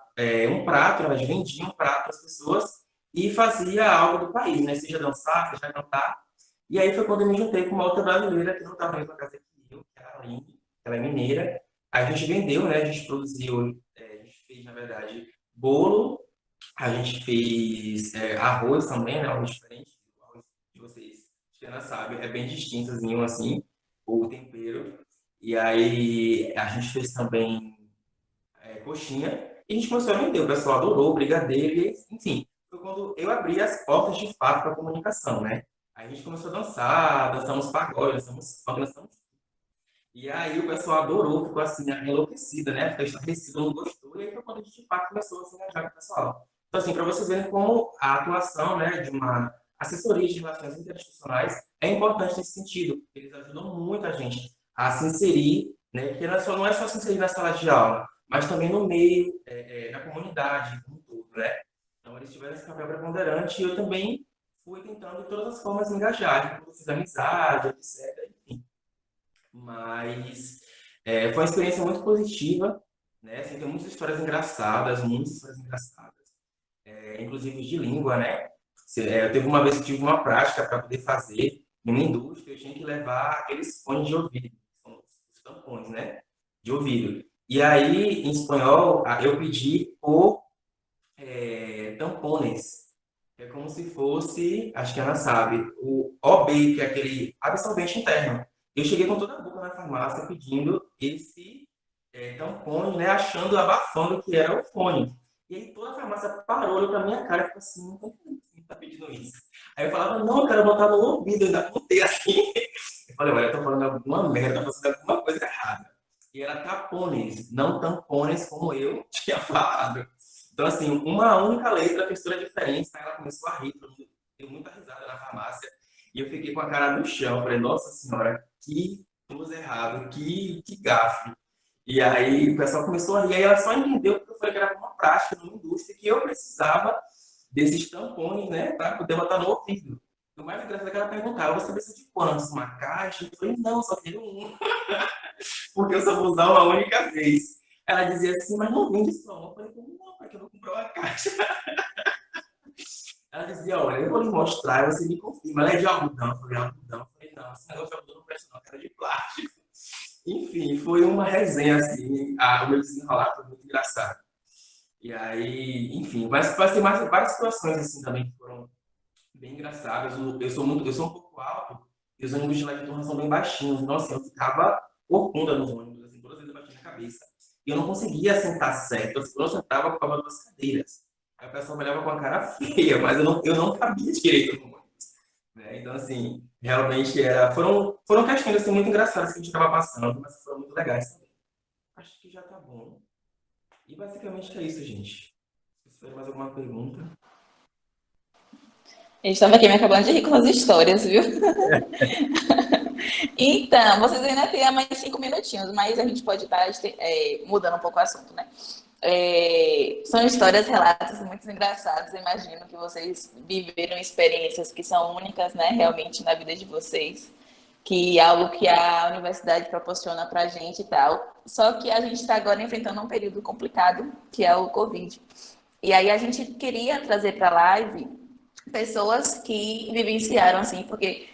um prato, a gente vendia um prato para as pessoas e fazia algo do país, né? Seja dançar, seja cantar. E aí foi quando eu me juntei com uma outra brasileira que não estava na mesma casa que eu, que era a Aline, ela é mineira. Aí a gente vendeu, né? A gente produziu, a gente fez, na verdade, bolo, a gente fez arroz também, né? Arroz diferente do arroz de vocês. Acho que a Ana sabe, é bem distintozinho assim, o tempero. E aí a gente fez também coxinha e a gente começou a vender. O pessoal adorou, brigadeiro, e, enfim. Foi quando eu abri as portas de fato para a comunicação, né? Aí a gente começou a dançar, dançamos pagode, dançamos funk, dançamos. E aí o pessoal adorou, ficou assim, enlouquecido, né? Ficou estarrecido, não gostou. E aí foi quando a gente de fato começou a se engajar com o pessoal. Então, assim, para vocês verem como a atuação, né, de uma assessoria de relações interinstitucionais é importante nesse sentido. Eles ajudam muito a gente a se inserir, né? Porque não é só se inserir na sala de aula, mas também no meio, na comunidade, como um todo, né? Então, eles tiveram esse papel preponderante e eu também fui tentando de todas as formas me engajar, de fiz amizade, etc. Enfim. Mas foi uma experiência muito positiva, né? Assim, tem muitas histórias engraçadas, inclusive de língua, né? Eu teve uma vez que tive uma prática para poder fazer numa indústria, eu tinha que levar aqueles fones de ouvido, que são os tampões, né? De ouvido. E aí, em espanhol, eu pedi por tampones. É como se fosse, acho que a Ana sabe, o OB, que é aquele absorvente interno. Eu cheguei com toda a boca na farmácia pedindo esse tampone, né, achando, abafando que era o fone. E aí toda a farmácia parou, olhou pra minha cara e falou assim, não tô entendendo que você tá pedindo isso. Aí eu falava, não, eu quero botar no ouvido, eu ainda botei assim. Eu falei, olha, eu tô falando alguma merda, tô fazendo alguma coisa errada. e era tapones, não tampones como eu tinha falado. Então, assim, uma única letra fez toda a diferença. Aí ela começou a rir, todo mundo deu muita risada na farmácia. E eu fiquei com a cara no chão. Falei, nossa senhora, que uso errado, que gafe. E aí o pessoal começou a rir. Aí ela só entendeu porque eu falei que era uma prática numa indústria que eu precisava desses tampões, né, para poder botar no ouvido. O mais engraçado é que ela perguntava, você precisa de quantos? Uma caixa? Eu falei, não, só tenho um, porque eu só vou usar uma única vez. Ela dizia assim, mas não vende só. Eu falei, não, porque eu vou comprar uma caixa. Ela dizia, olha, eu vou lhe mostrar, você me confirma. Ela é de algodão? Eu falei, algodão. Eu falei, não, esse negócio de algodão não presta não, era de plástico. Enfim, foi uma resenha, assim, o meu desenrolar foi muito engraçado. E aí, enfim, mas passei mais várias situações, assim, também, que foram bem engraçadas. Eu sou um pouco alto, e os ônibus de lá de turma são bem baixinhos. Nossa, eu ficava corcunda nos ônibus, assim, todas as vezes eu batia na cabeça. E eu não conseguia sentar certo, assim, quando eu sentava, eu ficava duas cadeiras. Aí o pessoal me olhava com a cara feia, mas eu não cabia direito no ônibus. Né? Então, assim, realmente foram questões assim, muito engraçadas que a gente estava passando, mas foram muito legais também. Acho que já tá bom. E basicamente é isso, gente. Se vocês tiverem mais alguma pergunta. A gente estava aqui me acabando de rir com as histórias, viu? Então, vocês ainda têm mais 5 minutinhos, mas a gente pode estar mudando um pouco o assunto, né? São histórias, relatos muito engraçados. Eu imagino que vocês viveram experiências que são únicas, né? Realmente na vida de vocês. Que é algo que a universidade proporciona para a gente e tal. Só que a gente está agora enfrentando um período complicado, que é o Covid. E aí a gente queria trazer para a live pessoas que vivenciaram assim, porque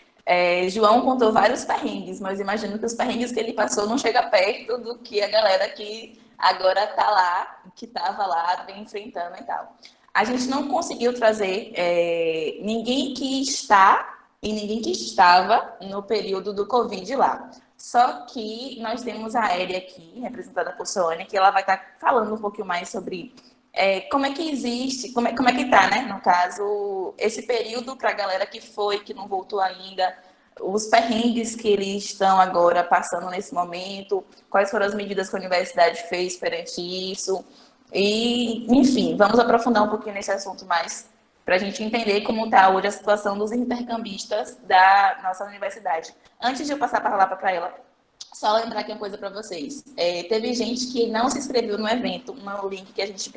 João contou vários perrengues, mas imagino que os perrengues que ele passou não chega perto do que a galera que agora está lá, que estava lá, vem enfrentando e tal. A gente não conseguiu trazer ninguém que está e ninguém que estava no período do Covid lá. Só que nós temos a Aérea aqui, representada por Sônia, que ela vai estar falando um pouquinho mais sobre como é que existe, como é que tá, né, no caso, esse período para a galera que foi, que não voltou ainda, os perrengues que eles estão agora passando nesse momento, quais foram as medidas que a universidade fez perante isso, e, enfim, vamos aprofundar um pouquinho nesse assunto mais, para a gente entender como está hoje a situação dos intercambistas da nossa universidade. Antes de eu passar a palavra para ela, só lembrar aqui uma coisa para vocês. Teve gente que não se inscreveu no evento, no link que a gente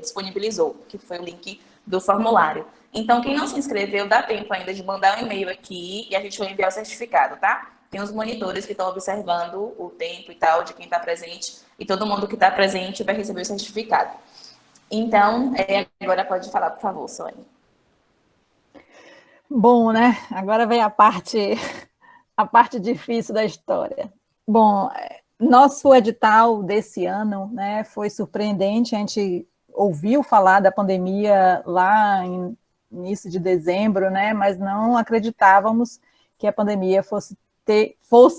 disponibilizou, que foi o link do formulário. Então, quem não se inscreveu, dá tempo ainda de mandar um e-mail aqui e a gente vai enviar o certificado, tá? Tem os monitores que estão observando o tempo e tal de quem está presente, e todo mundo que está presente vai receber o certificado. Então, agora pode falar, por favor, Sônia. Bom, né? Agora vem a parte difícil da história. Bom, nosso edital desse ano, né, foi surpreendente. A gente ouviu falar da pandemia lá em início de dezembro, né, mas não acreditávamos que a pandemia fosse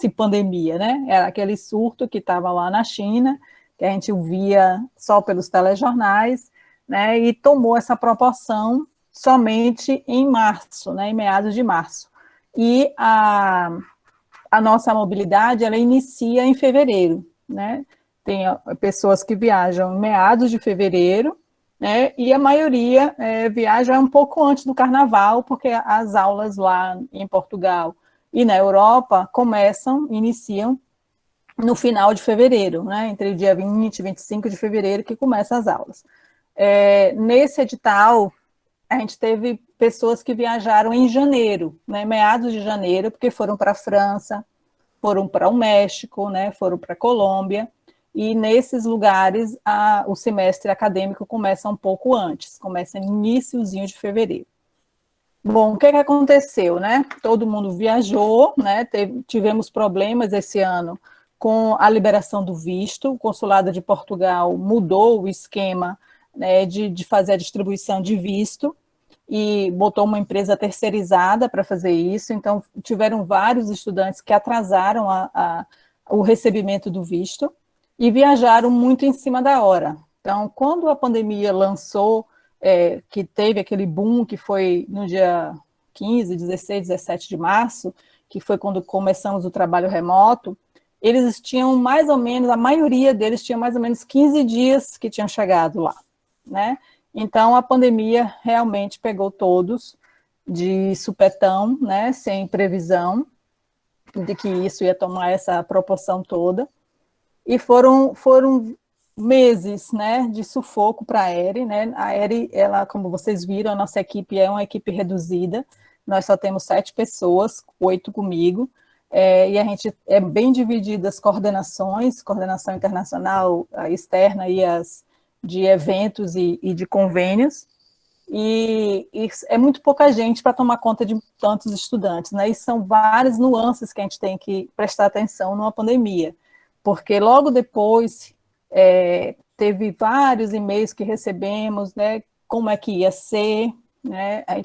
pandemia, né? Era aquele surto que estava lá na China, que a gente ouvia só pelos telejornais, né, e tomou essa proporção somente em março, né, em meados de março. E a nossa mobilidade, ela inicia em fevereiro, né? Tem pessoas que viajam em meados de fevereiro, né? E a maioria viaja um pouco antes do carnaval, porque as aulas lá em Portugal e na Europa iniciam no final de fevereiro, né? Entre o dia 20 e 25 de fevereiro que começam as aulas. Nesse edital, a gente teve pessoas que viajaram em janeiro, né, meados de janeiro, porque foram para a França, foram para o México, né, foram para a Colômbia, e nesses lugares o semestre acadêmico começa um pouco antes, começa no iniciozinho de fevereiro. Bom, o que aconteceu, né? Todo mundo viajou, né? Tivemos problemas esse ano com a liberação do visto, o Consulado de Portugal mudou o esquema, né, de fazer a distribuição de visto, e botou uma empresa terceirizada para fazer isso, então tiveram vários estudantes que atrasaram o recebimento do visto e viajaram muito em cima da hora. Então, quando a pandemia lançou, que teve aquele boom, que foi no dia 15, 16, 17 de março, que foi quando começamos o trabalho remoto, eles tinham mais ou menos, a maioria deles tinha mais ou menos 15 dias que tinham chegado lá, né? Então, a pandemia realmente pegou todos de supetão, né, sem previsão de que isso ia tomar essa proporção toda. E foram meses, né, de sufoco para a Eri, né? A Eri, ela, como vocês viram, a nossa equipe é uma equipe reduzida, nós só temos 7 pessoas, 8 comigo, e a gente é bem dividida as coordenações, coordenação internacional, a externa e as de eventos e de convênios, e é muito pouca gente para tomar conta de tantos estudantes, né? E são várias nuances que a gente tem que prestar atenção numa pandemia, porque logo depois teve vários e-mails que recebemos, né? Como é que ia ser, né? A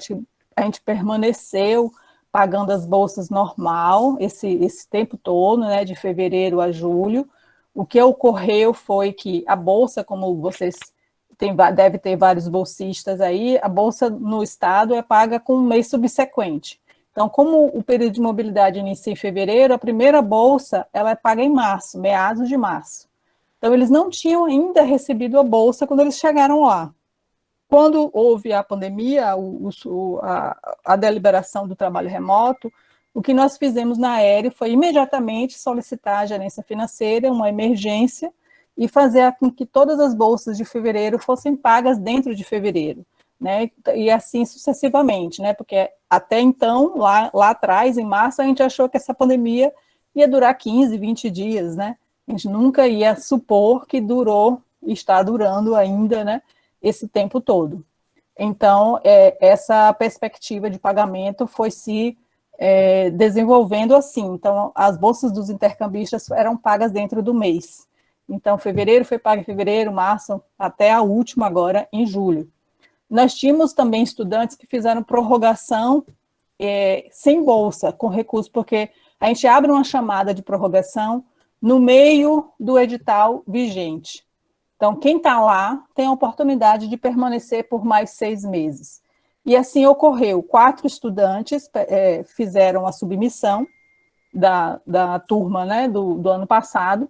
gente permaneceu pagando as bolsas normal esse tempo todo, né? De fevereiro a julho. O que ocorreu foi que a bolsa, como vocês deve ter vários bolsistas aí, a bolsa no estado é paga com um mês subsequente. Então, como o período de mobilidade inicia em fevereiro, a primeira bolsa ela é paga em março, meados de março. Então, eles não tinham ainda recebido a bolsa quando eles chegaram lá. Quando houve a pandemia, a deliberação do trabalho remoto, o que nós fizemos na Aéreo foi imediatamente solicitar à gerência financeira uma emergência e fazer com que todas as bolsas de fevereiro fossem pagas dentro de fevereiro, né? E assim sucessivamente, né? Porque até então, lá atrás, em março, a gente achou que essa pandemia ia durar 15, 20 dias, né? A gente nunca ia supor que durou, e está durando ainda, né? Esse tempo todo. Então, essa perspectiva de pagamento foi se desenvolvendo assim. Então, as bolsas dos intercambistas eram pagas dentro do mês. Então, fevereiro foi pago em fevereiro, março, até a última agora, em julho. Nós tínhamos também estudantes que fizeram prorrogação sem bolsa, com recurso, porque a gente abre uma chamada de prorrogação no meio do edital vigente. Então, quem está lá tem a oportunidade de permanecer por mais 6 meses. E assim ocorreu. 4 estudantes fizeram a submissão da turma, né, do ano passado,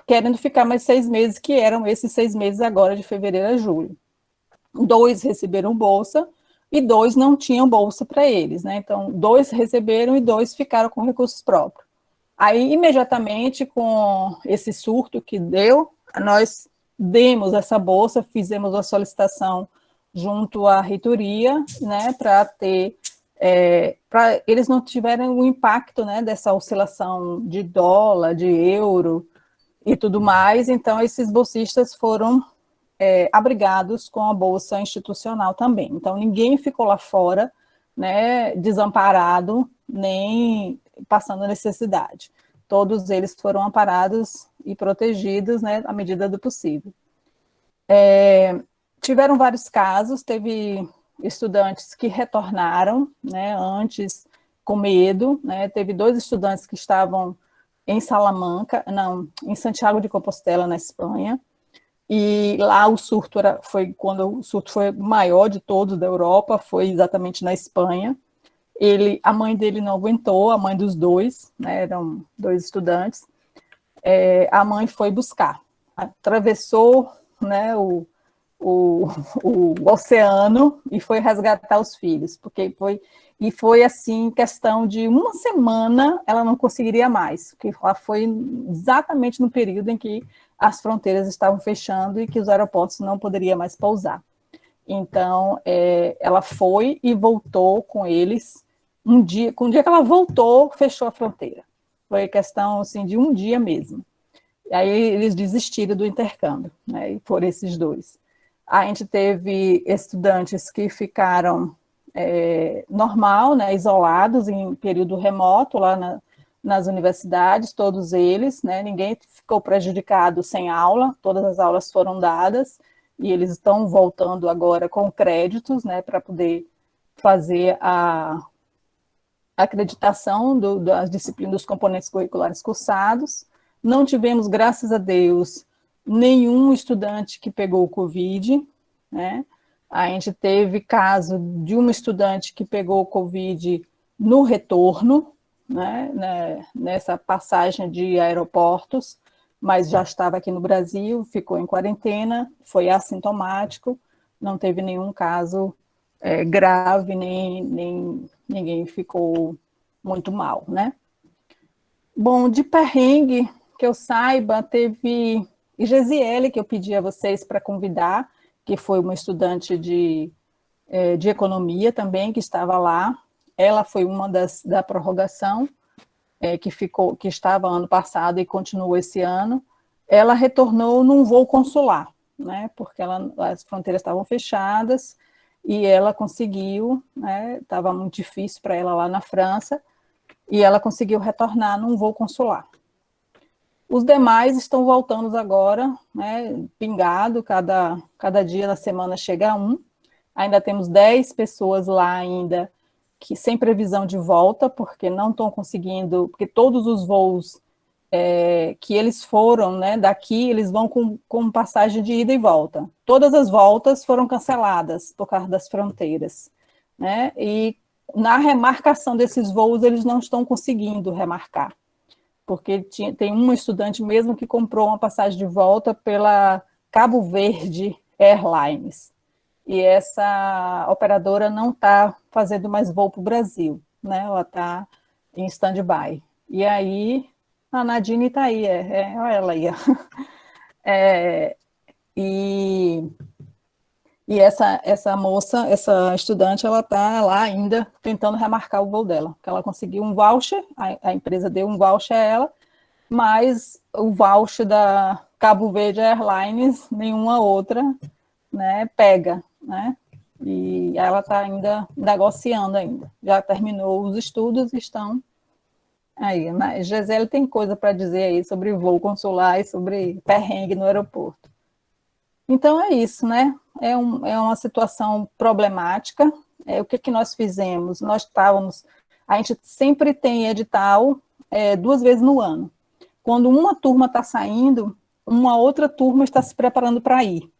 querendo ficar mais 6 meses, que eram esses 6 meses agora de fevereiro a julho. 2 receberam bolsa e 2 não tinham bolsa para eles, né? Então, 2 receberam e 2 ficaram com recursos próprios. Aí, imediatamente, com esse surto que deu, nós demos essa bolsa, fizemos a solicitação junto à reitoria, né, para ter, para eles não tiverem o impacto, né, dessa oscilação de dólar, de euro e tudo mais. Então, esses bolsistas foram abrigados com a bolsa institucional também. Então, ninguém ficou lá fora, né, desamparado, nem passando necessidade. Todos eles foram amparados e protegidos, né, à medida do possível. Tiveram vários casos, teve estudantes que retornaram, né, antes com medo, né, teve 2 estudantes que estavam em em Santiago de Compostela, na Espanha, e lá o surto foi quando o surto foi maior de todos da Europa, foi exatamente na Espanha. A mãe dele não aguentou, a mãe dos 2, né, eram 2 estudantes, a mãe foi buscar, atravessou, né, o oceano e foi resgatar os filhos, porque foi assim, questão de uma semana ela não conseguiria mais, porque lá foi exatamente no período em que as fronteiras estavam fechando e que os aeroportos não poderiam mais pousar. Então, ela foi e voltou com eles com o dia que ela voltou, fechou a fronteira. Foi questão assim, de um dia mesmo. E aí eles desistiram do intercâmbio, né? E foram esses 2. A gente teve estudantes que ficaram normal, né, isolados em período remoto lá nas universidades, todos eles, né, ninguém ficou prejudicado sem aula, todas as aulas foram dadas, e eles estão voltando agora com créditos, né, para poder fazer a acreditação das disciplinas, dos componentes curriculares cursados. Não tivemos, graças a Deus, nenhum estudante que pegou o Covid, né? A gente teve caso de uma estudante que pegou o Covid no retorno, né, nessa passagem de aeroportos, mas já estava aqui no Brasil, ficou em quarentena, foi assintomático, não teve nenhum caso grave, nem ninguém ficou muito mal, né? Bom, de perrengue, que eu saiba, teve Gesiele, que eu pedi a vocês para convidar, que foi uma estudante de economia também, que estava lá. Ela foi uma da prorrogação, que estava ano passado e continuou esse ano. Ela retornou num voo consular, né, porque as fronteiras estavam fechadas e ela conseguiu, né, estava muito difícil para ela lá na França, e ela conseguiu retornar num voo consular. Os demais estão voltando agora, né, pingado, cada dia da semana chega um. Ainda temos 10 pessoas lá ainda que sem previsão de volta, porque não estão conseguindo, porque todos os voos que eles foram, né, daqui, eles vão com passagem de ida e volta. Todas as voltas foram canceladas por causa das fronteiras, né, e na remarcação desses voos eles não estão conseguindo remarcar, porque tem um estudante mesmo que comprou uma passagem de volta pela Cabo Verde Airlines, e essa operadora não está fazendo mais voo para o Brasil, né? Ela está em stand-by. E aí, a Nadine está aí, olha ela aí. E essa moça, essa estudante, ela está lá ainda tentando remarcar o voo dela, porque ela conseguiu um voucher, a empresa deu um voucher a ela, mas o voucher da Cabo Verde Airlines, nenhuma outra, né, pega, né? E ela está ainda negociando ainda. Já terminou os estudos e estão aí. Mas Gisele tem coisa para dizer aí sobre voo consular e sobre perrengue no aeroporto. Então é isso, né? É uma situação problemática. O que nós fizemos? A gente sempre tem edital 2 vezes no ano. Quando uma turma está saindo, uma outra turma está se preparando para ir.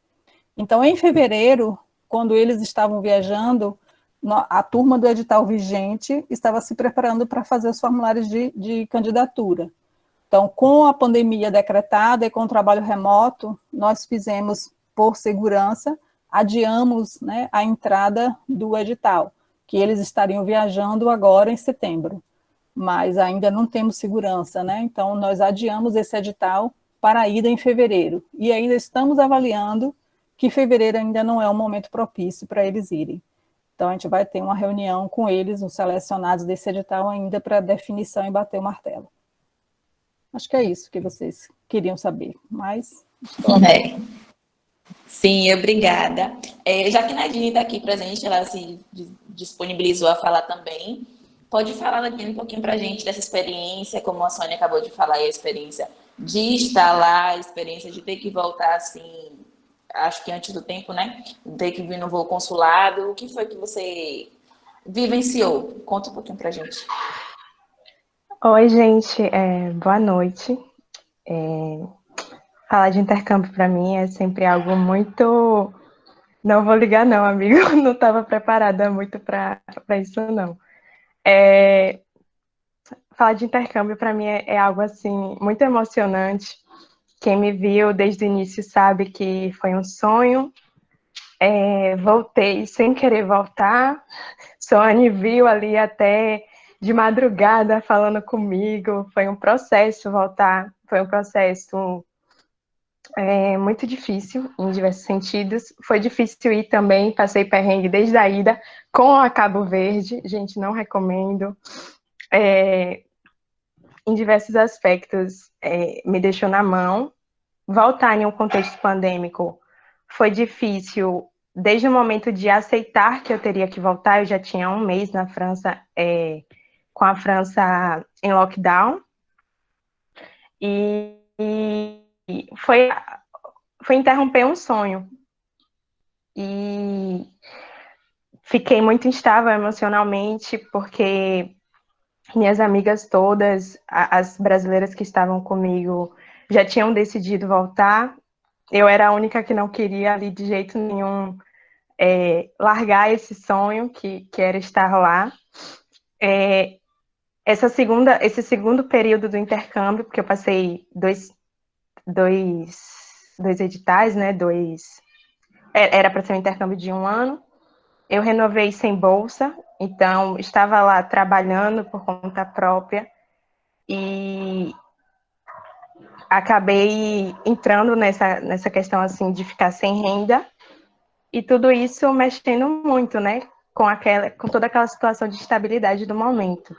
Então, em fevereiro, quando eles estavam viajando, a turma do edital vigente estava se preparando para fazer os formulários de candidatura. Então, com a pandemia decretada e com o trabalho remoto, nós fizemos, por segurança, adiamos, né, a entrada do edital, que eles estariam viajando agora em setembro, mas ainda não temos segurança, né? Então, nós adiamos esse edital para a ida em fevereiro, e ainda estamos avaliando que fevereiro ainda não é um momento propício para eles irem. Então, a gente vai ter uma reunião com eles, os selecionados desse edital, ainda para definição e bater o martelo. Acho que é isso que vocês queriam saber, mas... Sim, obrigada. Já que a Nadine está aqui presente, ela se disponibilizou a falar também. Pode falar, Nadine, um pouquinho para a gente dessa experiência, como a Sônia acabou de falar, a experiência de estar lá, a experiência de ter que voltar assim, acho que antes do tempo, né? Ter que vir no voo consulado. O que foi que você vivenciou? Conta um pouquinho pra gente. Oi, gente. Boa noite. Falar de intercâmbio para mim é sempre algo muito... Não vou ligar não, amigo. Não estava preparada muito para isso, não. Falar de intercâmbio para mim é algo assim muito emocionante. Quem me viu desde o início sabe que foi um sonho. Voltei sem querer voltar. Sônia viu ali até de madrugada falando comigo. Foi um processo voltar. Foi um processo muito difícil em diversos sentidos. Foi difícil ir também. Passei perrengue desde a ida com a Cabo Verde. Gente, não recomendo. Em diversos aspectos, me deixou na mão. Voltar em um contexto pandêmico foi difícil desde o momento de aceitar que eu teria que voltar. Eu já tinha 1 mês na França, com a França em lockdown, e foi interromper um sonho. E fiquei muito instável emocionalmente, porque minhas amigas todas, as brasileiras que estavam comigo, já tinham decidido voltar. Eu era a única que não queria ali de jeito nenhum largar esse sonho que era estar lá. esse segundo período do intercâmbio, porque eu passei dois editais, né? Era para ser um intercâmbio de 1 ano. Eu renovei sem bolsa, então estava lá trabalhando por conta própria e acabei entrando nessa questão assim de ficar sem renda e tudo isso mexendo muito, né? Com toda aquela situação de estabilidade do momento.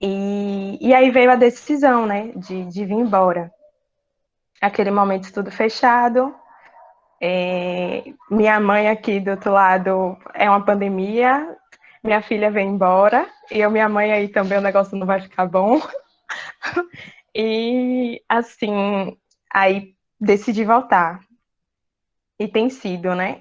E aí veio a decisão, né, de vir embora. Aquele momento tudo fechado. Minha mãe aqui do outro lado é uma pandemia. Minha filha vem embora. E minha mãe aí também o negócio não vai ficar bom. E assim, aí decidi voltar. E tem sido, né?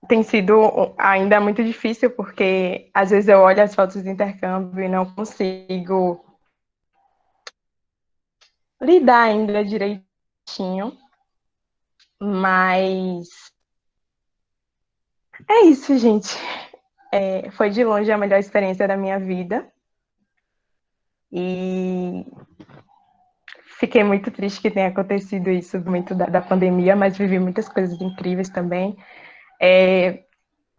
Tem sido ainda muito difícil, porque às vezes eu olho as fotos do intercâmbio e não consigo lidar ainda direitinho, mas é isso, gente. Foi de longe a melhor experiência da minha vida e fiquei muito triste que tenha acontecido isso muito da pandemia, mas vivi muitas coisas incríveis também.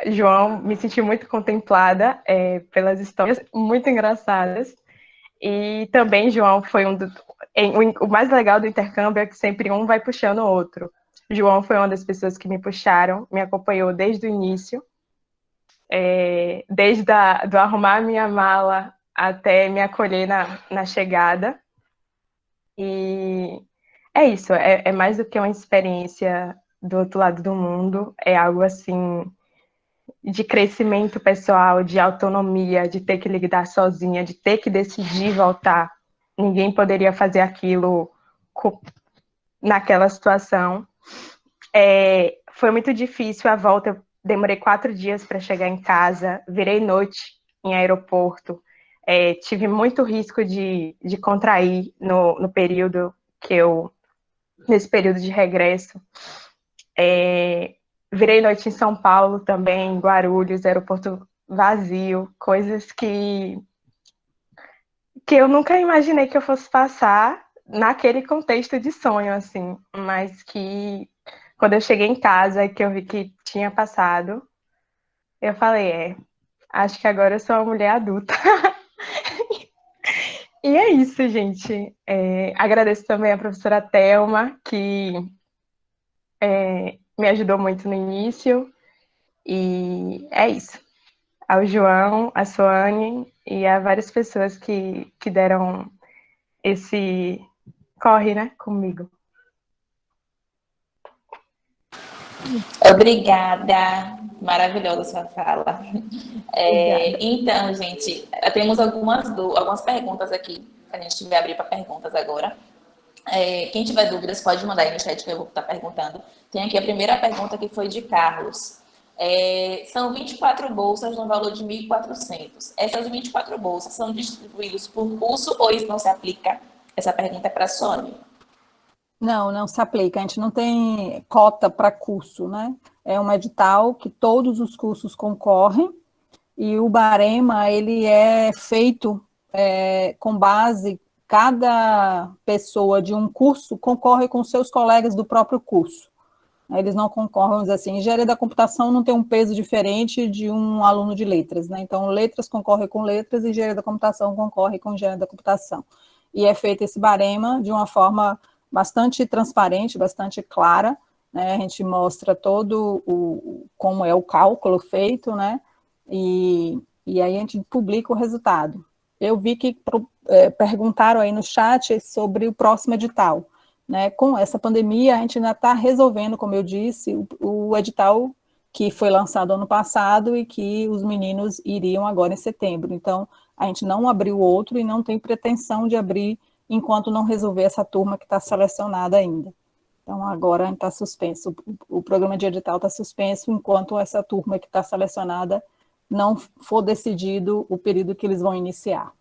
João, me senti muito contemplada pelas histórias muito engraçadas. E também, João, foi o mais legal do intercâmbio é que sempre um vai puxando o outro. João foi uma das pessoas que me puxaram, me acompanhou desde o início, desde do arrumar minha mala até me acolher na chegada. E é isso, é mais do que uma experiência do outro lado do mundo, é algo assim de crescimento pessoal, de autonomia, de ter que lidar sozinha, de ter que decidir voltar. Ninguém poderia fazer aquilo naquela situação. Foi muito difícil a volta, eu demorei 4 dias para chegar em casa, virei noite em aeroporto, tive muito risco de contrair no período nesse período de regresso. Virei noite em São Paulo também, em Guarulhos, aeroporto vazio, coisas que eu nunca imaginei que eu fosse passar naquele contexto de sonho, assim, mas que quando eu cheguei em casa, que eu vi que tinha passado, eu falei, acho que agora eu sou uma mulher adulta. E é isso, gente. Agradeço também a professora Thelma, que me ajudou muito no início, e é isso. Ao João, a Soane e a várias pessoas que deram esse corre, né, comigo. Obrigada, maravilhosa sua fala. Então, gente, temos algumas perguntas aqui, a gente vai abrir para perguntas agora. Quem tiver dúvidas pode mandar aí no chat que eu vou estar perguntando. Tem aqui a primeira pergunta que foi de Carlos. São 24 bolsas no valor de 1.400. Essas 24 bolsas são distribuídas por curso ou isso não se aplica? Essa pergunta é para a Sônia. Não se aplica, a gente não tem cota para curso, né? É um edital que todos os cursos concorrem e o barema, ele é feito com base, cada pessoa de um curso concorre com seus colegas do próprio curso. Eles não concorrem, assim, engenharia da computação não tem um peso diferente de um aluno de letras, né? Então, letras concorre com letras e engenharia da computação concorre com engenharia da computação. E é feito esse barema de uma forma bastante transparente, bastante clara, né? A gente mostra todo como é o cálculo feito, né? E aí a gente publica o resultado. Eu vi que perguntaram aí no chat sobre o próximo edital. Né, com essa pandemia, a gente ainda está resolvendo, como eu disse, o edital que foi lançado ano passado e que os meninos iriam agora em setembro. Então, a gente não abriu outro e não tem pretensão de abrir enquanto não resolver essa turma que está selecionada ainda. Então, agora a gente está suspenso. O programa de edital está suspenso enquanto essa turma que está selecionada não for decidido o período que eles vão iniciar.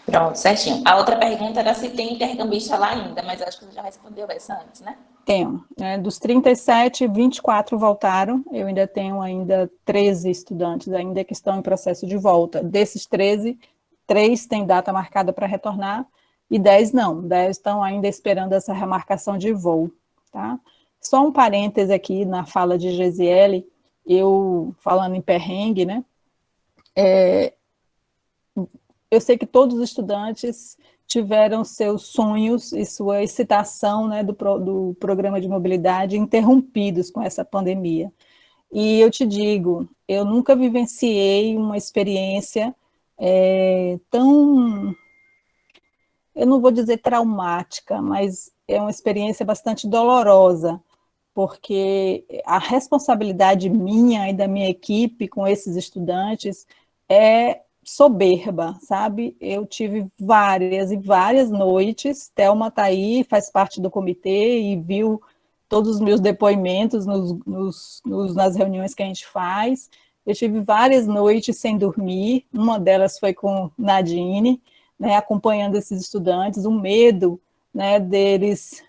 Pronto, certinho. A outra pergunta era se tem intercambista lá ainda, mas acho que você já respondeu essa antes, né? Tenho, né? Dos 37, 24 voltaram. Eu ainda tenho 13 estudantes ainda que estão em processo de volta. Desses 13, 3 têm data marcada para retornar e 10 não. 10 estão ainda esperando essa remarcação de voo, tá? Só um parêntese aqui na fala de Gesiele, eu falando em perrengue, né? Eu sei que todos os estudantes tiveram seus sonhos e sua excitação, né, do programa de mobilidade interrompidos com essa pandemia. E eu te digo, eu nunca vivenciei uma experiência tão, eu não vou dizer traumática, mas é uma experiência bastante dolorosa, porque a responsabilidade minha e da minha equipe com esses estudantes é soberba, sabe? Eu tive várias e várias noites, Thelma está aí, faz parte do comitê e viu todos os meus depoimentos nas reuniões que a gente faz. Eu tive várias noites sem dormir, uma delas foi com Nadine, né, acompanhando esses estudantes, o medo, né, deles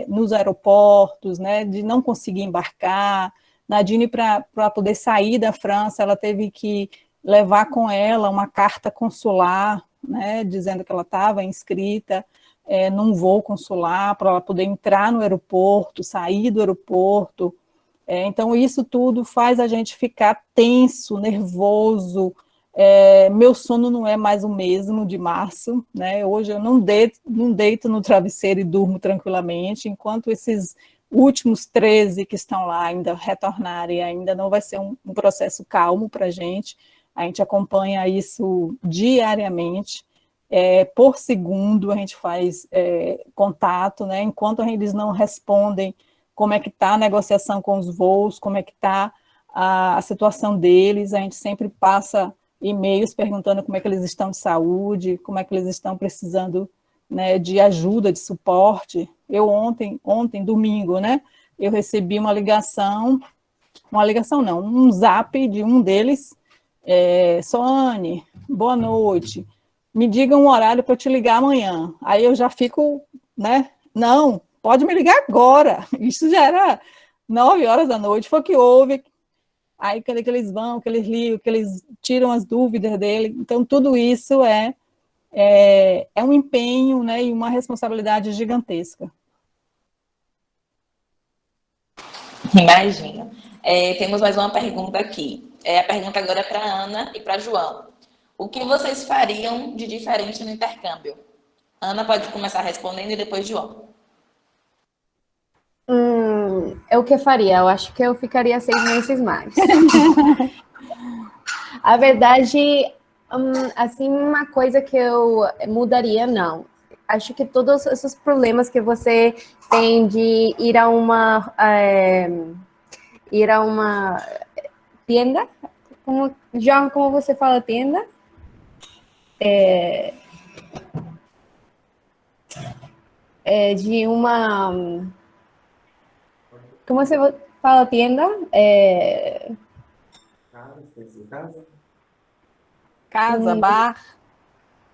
nos aeroportos, né, de não conseguir embarcar. Nadine, para poder sair da França, ela teve que levar com ela uma carta consular, né, dizendo que ela estava inscrita num voo consular, para ela poder entrar no aeroporto, sair do aeroporto. Então, isso tudo faz a gente ficar tenso, nervoso. Meu sono não é mais o mesmo de março, né? Hoje eu não deito no travesseiro e durmo tranquilamente, enquanto esses últimos 13 que estão lá ainda retornarem, ainda não vai ser um processo calmo para a gente acompanha isso diariamente, por segundo a gente faz contato, né? Enquanto eles não respondem como é que está a negociação com os voos, como é que está a situação deles, a gente sempre passa e-mails perguntando como é que eles estão de saúde, como é que eles estão precisando, né, de ajuda, de suporte. Eu ontem, domingo, né, eu recebi uma ligação não, um zap de um deles, Soane, boa noite, me diga um horário para eu te ligar amanhã. Aí eu já fico, né, não, pode me ligar agora. Isso já era 9 horas da noite, foi o que houve. Aí, cadê que eles vão, que eles ligam, que eles tiram as dúvidas dele. Então, tudo isso é um empenho, né, e uma responsabilidade gigantesca. Imagino. Temos mais uma pergunta aqui. A pergunta agora é para Ana e para João. O que vocês fariam de diferente no intercâmbio? Ana pode começar respondendo e depois João. O que eu faria? Eu acho que eu ficaria 6 meses mais. A verdade, assim, uma coisa que eu mudaria, não. Acho que todos esses problemas que você tem de ir a uma tienda, João, como você fala tienda? De uma... Como você fala tienda? Casa, bar.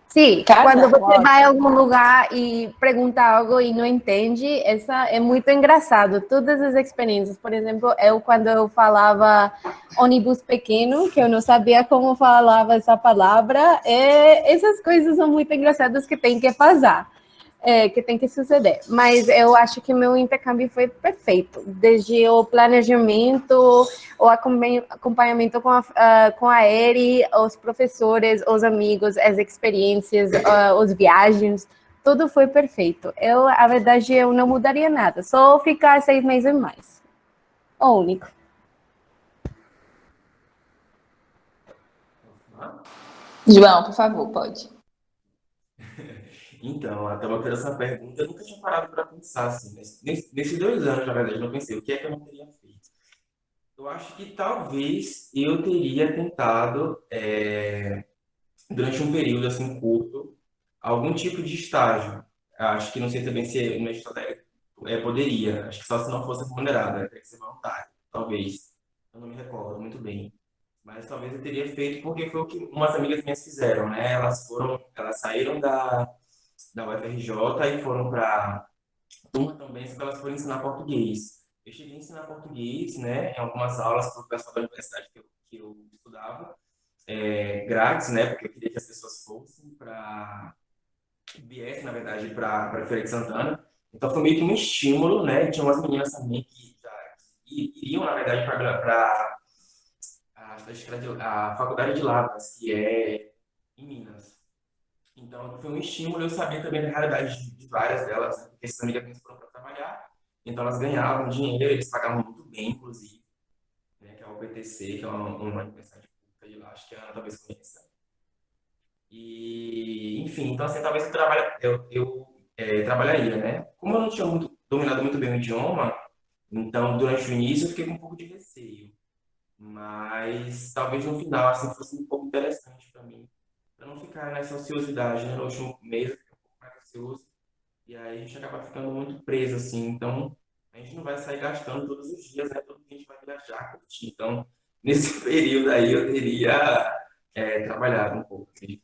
Sim, Casa? quando você vai a algum lugar e pergunta algo e não entende, essa é muito engraçado. Todas as experiências, por exemplo, quando eu falava ônibus pequeno, que eu não sabia como falava essa palavra, essas coisas são muito engraçadas que tem que passar. Que tem que suceder. Mas eu acho que meu intercâmbio foi perfeito. Desde o planejamento, o acompanhamento com a Eri, os professores, os amigos, as experiências, os viagens, tudo foi perfeito. A verdade, eu não mudaria nada. Só ficar 6 meses mais. O único. João, por favor, pode. Então, até uma essa pergunta, eu nunca tinha parado para pensar assim. Nesses 2 anos, na verdade, eu não pensei o que é que eu não teria feito. Eu acho que talvez eu teria tentado, durante um período assim curto, algum tipo de estágio. Acho que não sei também se o meu estágio poderia. Acho que só se não fosse remunerado, teria que ser voluntário, talvez. Eu não me recordo muito bem. mas talvez eu teria feito porque foi o que umas amigas minhas fizeram, né? Elas saíram da UFRJ e foram para turma também, só que elas foram ensinar português. Eu cheguei a ensinar português, né, em algumas aulas para o pessoal da universidade que eu estudava, grátis, né, porque eu queria que as pessoas fossem para viessem, na verdade, para Feira de Santana. Então foi meio que um estímulo, né? E tinha umas meninas também que já iriam, na verdade, para a Faculdade de Lavras, que é em Minas. Então foi um estímulo eu saber também da realidade de várias delas, né? Porque essas amigas minhas foram para trabalhar, então elas ganhavam dinheiro, eles pagavam muito bem, inclusive, né? Que é a UPTC, que é uma universidade pública de lá, acho que a Ana talvez conheça. E, enfim, então assim, talvez eu trabalharia, né? Como eu não tinha dominado muito bem o idioma, então durante o início eu fiquei com um pouco de receio. Mas talvez no final, assim, fosse um pouco interessante para mim, para não ficar nessa ociosidade, né? No último mês eu fiquei um pouco mais ocioso, e aí a gente acaba ficando muito preso, assim. Então, a gente não vai sair gastando todos os dias, né? Todo dia a gente vai viajar, curtir. Então, nesse período aí eu teria trabalhado um pouco, assim.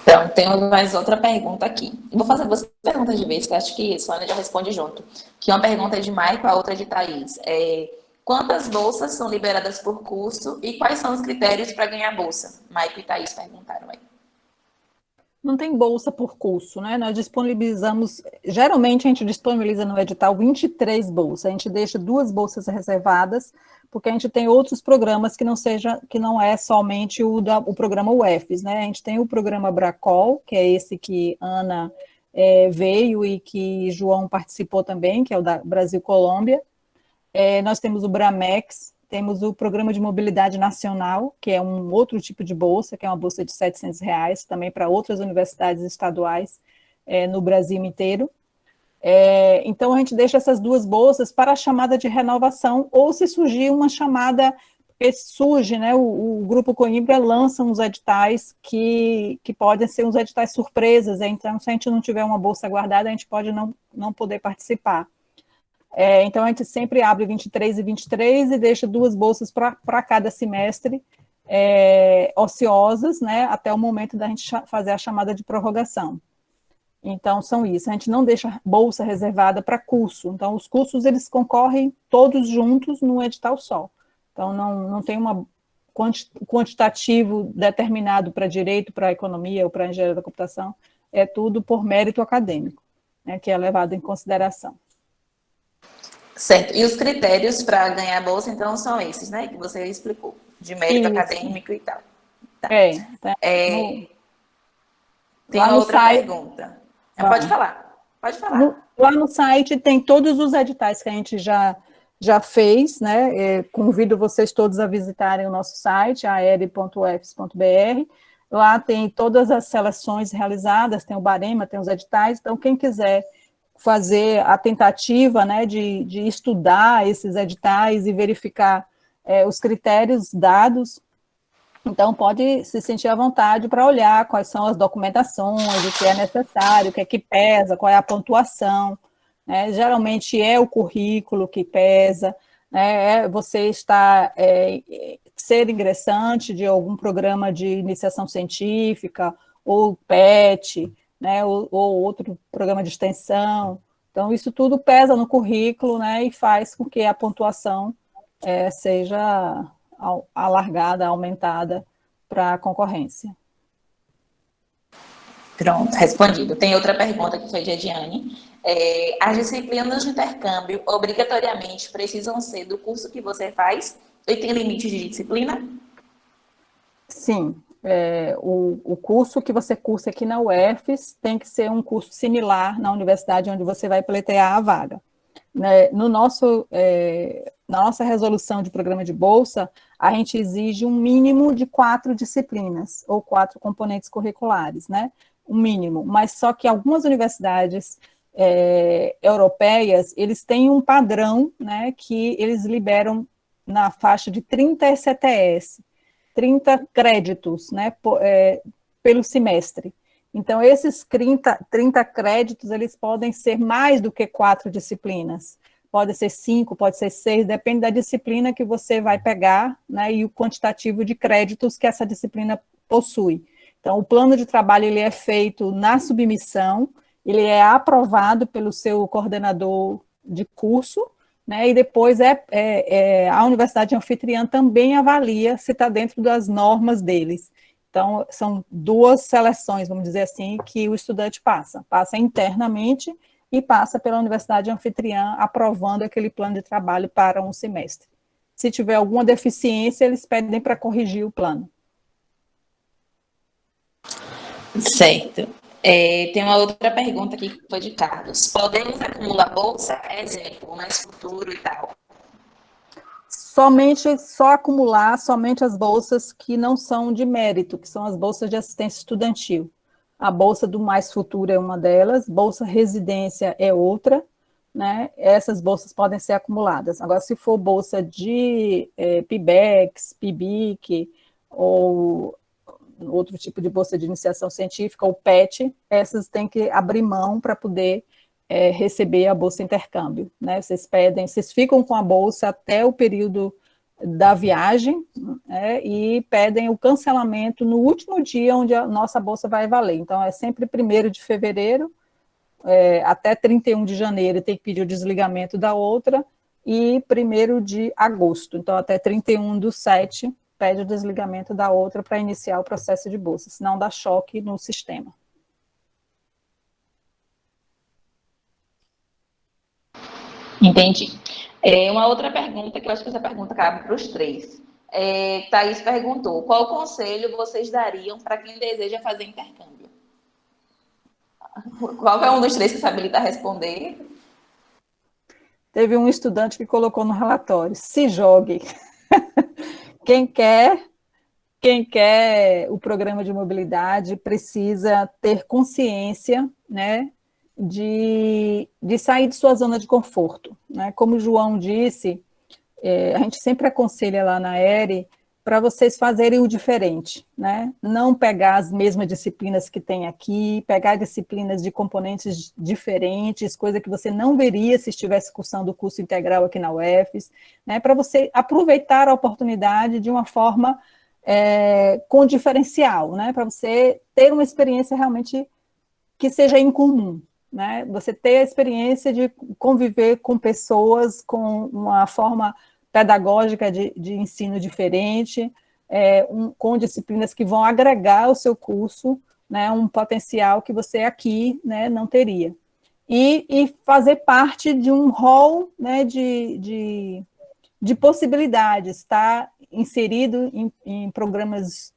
Então, tenho mais outra pergunta aqui. Vou fazer duas perguntas de vez, que acho que a Sônia já responde junto. Que uma pergunta é de Maico, a outra é de Thaís. Quantas bolsas são liberadas por curso e quais são os critérios para ganhar bolsa? Maico e Thaís perguntaram aí. Não tem bolsa por curso, né? Nós disponibilizamos, geralmente a gente disponibiliza no edital 23 bolsas, a gente deixa 2 bolsas reservadas, porque a gente tem outros programas que não é somente o programa UFES, né? A gente tem o programa Bracol, que é esse que Ana veio e que João participou também, que é o da Brasil Colômbia. Nós temos o Bramex, temos o Programa de Mobilidade Nacional, que é um outro tipo de bolsa, que é uma bolsa de R$ 700, também para outras universidades estaduais no Brasil inteiro. Então, a gente deixa essas 2 bolsas para a chamada de renovação, ou se surgir uma chamada, porque surge, né, o Grupo Coimbra lança uns editais que podem ser uns editais surpresas, então, se a gente não tiver uma bolsa guardada, a gente pode não poder participar. Então, a gente sempre abre 23 e 23 e deixa 2 bolsas para cada semestre ociosas, né, até o momento da gente fazer a chamada de prorrogação. Então, são isso. A gente não deixa bolsa reservada para curso. Então, os cursos, eles concorrem todos juntos no edital só. Então, não tem um quantitativo determinado para direito, para economia ou para engenharia da computação. É tudo por mérito acadêmico, né, que é levado em consideração. Certo. E os critérios para ganhar a bolsa, então, são esses, né? Que você explicou, de mérito acadêmico e tal. Tá. Tem uma outra pergunta. Pode falar. Lá no site tem todos os editais que a gente já fez, né? Convido vocês todos a visitarem o nosso site, aere.ufs.br. Lá tem todas as seleções realizadas, tem o barema, tem os editais. Então, quem quiser fazer a tentativa, né, de estudar esses editais e verificar os critérios dados, então pode se sentir à vontade para olhar quais são as documentações, o que é necessário, o que é que pesa, qual é a pontuação, né? Geralmente é o currículo que pesa, né? Você ser ingressante de algum programa de iniciação científica, ou PET, né, ou outro programa de extensão. Então, isso tudo pesa no currículo, né, e faz com que a pontuação seja alargada, aumentada para a concorrência. Pronto, respondido. Tem outra pergunta que foi de Ediane. As disciplinas de intercâmbio obrigatoriamente precisam ser do curso que você faz e tem limite de disciplina? Sim. O curso que você cursa aqui na UFES tem que ser um curso similar na universidade onde você vai pleitear a vaga. Né? Na nossa resolução de programa de bolsa, a gente exige um mínimo de 4 disciplinas, ou 4 componentes curriculares, né? Um mínimo, mas só que algumas universidades europeias, eles têm um padrão, né, que eles liberam na faixa de 30 ECTS, 30 créditos, né, pelo semestre. Então, esses 30 créditos, eles podem ser mais do que 4 disciplinas, pode ser 5, pode ser 6, depende da disciplina que você vai pegar, né, e o quantitativo de créditos que essa disciplina possui. Então, o plano de trabalho ele é feito na submissão, ele é aprovado pelo seu coordenador de curso, né, e depois a universidade anfitriã também avalia se está dentro das normas deles. Então, são duas seleções, vamos dizer assim, que o estudante passa. Passa internamente e passa pela universidade anfitriã, aprovando aquele plano de trabalho para um semestre. Se tiver alguma deficiência, eles pedem para corrigir o plano. Certo. Tem uma outra pergunta aqui que foi de Carlos. Podemos acumular bolsa? Exemplo, mais futuro e tal. Só acumular somente as bolsas que não são de mérito, que são as bolsas de assistência estudantil. A bolsa do Mais Futuro é uma delas, bolsa residência é outra, né? Essas bolsas podem ser acumuladas. Agora, se for bolsa de PIBEX, PIBIC, ou outro tipo de bolsa de iniciação científica, ou PET, essas têm que abrir mão para poder receber a bolsa intercâmbio, né? Vocês ficam com a bolsa até o período da viagem, né, e pedem o cancelamento no último dia onde a nossa bolsa vai valer. Então, é sempre 1º de fevereiro, até 31 de janeiro tem que pedir o desligamento da outra, e 1º de agosto. Então, até 31/7, pede o desligamento da outra para iniciar o processo de bolsa, senão dá choque no sistema. Entendi. Uma outra pergunta, que eu acho que essa pergunta cabe para os três. Thaís perguntou, qual conselho vocês dariam para quem deseja fazer intercâmbio? Qual é um dos três que se habilita a responder? Teve um estudante que colocou no relatório, se jogue. Quem quer o programa de mobilidade precisa ter consciência, né, de sair de sua zona de conforto, né? Como o João disse, a gente sempre aconselha lá na ERE para vocês fazerem o diferente, né? Não pegar as mesmas disciplinas que tem aqui, pegar disciplinas de componentes diferentes, coisa que você não veria se estivesse cursando o curso integral aqui na UFES, né? Para você aproveitar a oportunidade de uma forma com diferencial, né? Para você ter uma experiência realmente que seja incomum, né? Você ter a experiência de conviver com pessoas com uma forma pedagógica de ensino diferente, com disciplinas que vão agregar ao seu curso, né, um potencial que você aqui, né, não teria. E fazer parte de um rol, né, de possibilidades, estar inserido em programas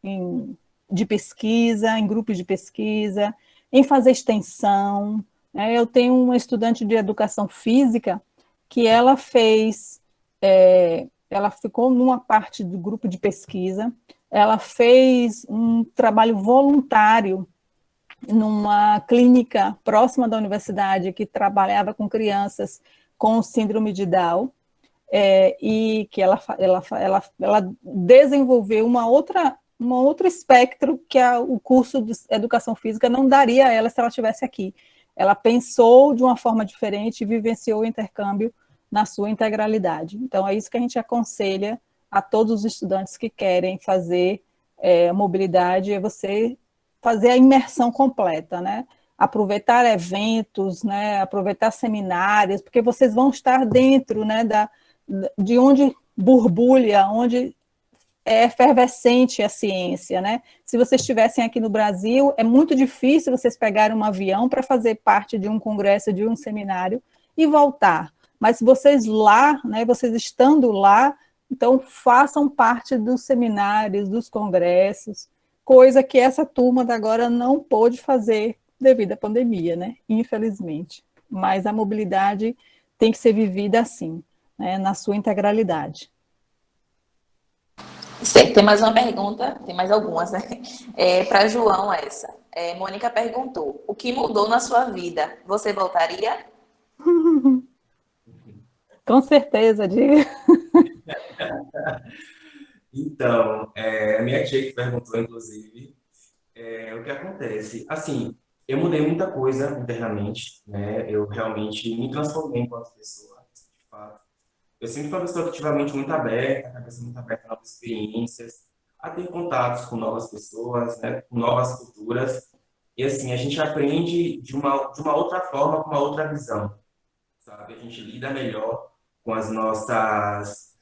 de pesquisa, em grupos de pesquisa, em fazer extensão. Eu tenho uma estudante de educação física que ela ficou numa parte do grupo de pesquisa, ela fez um trabalho voluntário numa clínica próxima da universidade que trabalhava com crianças com síndrome de Down, e que ela desenvolveu um outro espectro que o curso de educação física não daria a ela se ela estivesse aqui. Ela pensou de uma forma diferente e vivenciou o intercâmbio na sua integralidade. Então, é isso que a gente aconselha a todos os estudantes que querem fazer mobilidade, é você fazer a imersão completa, né? Aproveitar eventos, né? Aproveitar seminários, porque vocês vão estar dentro, né, de onde borbulha, onde é efervescente a ciência, né? Se vocês estivessem aqui no Brasil, é muito difícil vocês pegarem um avião para fazer parte de um congresso, de um seminário e voltar. Mas se vocês lá, né, vocês estando lá, então façam parte dos seminários, dos congressos, coisa que essa turma da agora não pôde fazer devido à pandemia, né? Infelizmente. Mas a mobilidade tem que ser vivida assim, né, na sua integralidade. Certo, tem mais uma pergunta, tem mais algumas, né? Para João essa. Mônica perguntou, o que mudou na sua vida? Você voltaria? Com certeza, diga. Então, a minha tia que perguntou, inclusive, o que acontece? Assim, eu mudei muita coisa internamente, né? Eu realmente me transformei enquanto pessoa, de Eu sempre fui uma pessoa ativamente muito aberta, cabeça muito aberta a novas experiências, a ter contatos com novas pessoas, né, com novas culturas. E assim, a gente aprende de uma outra forma, com uma outra visão, sabe? A gente lida melhor com as nossas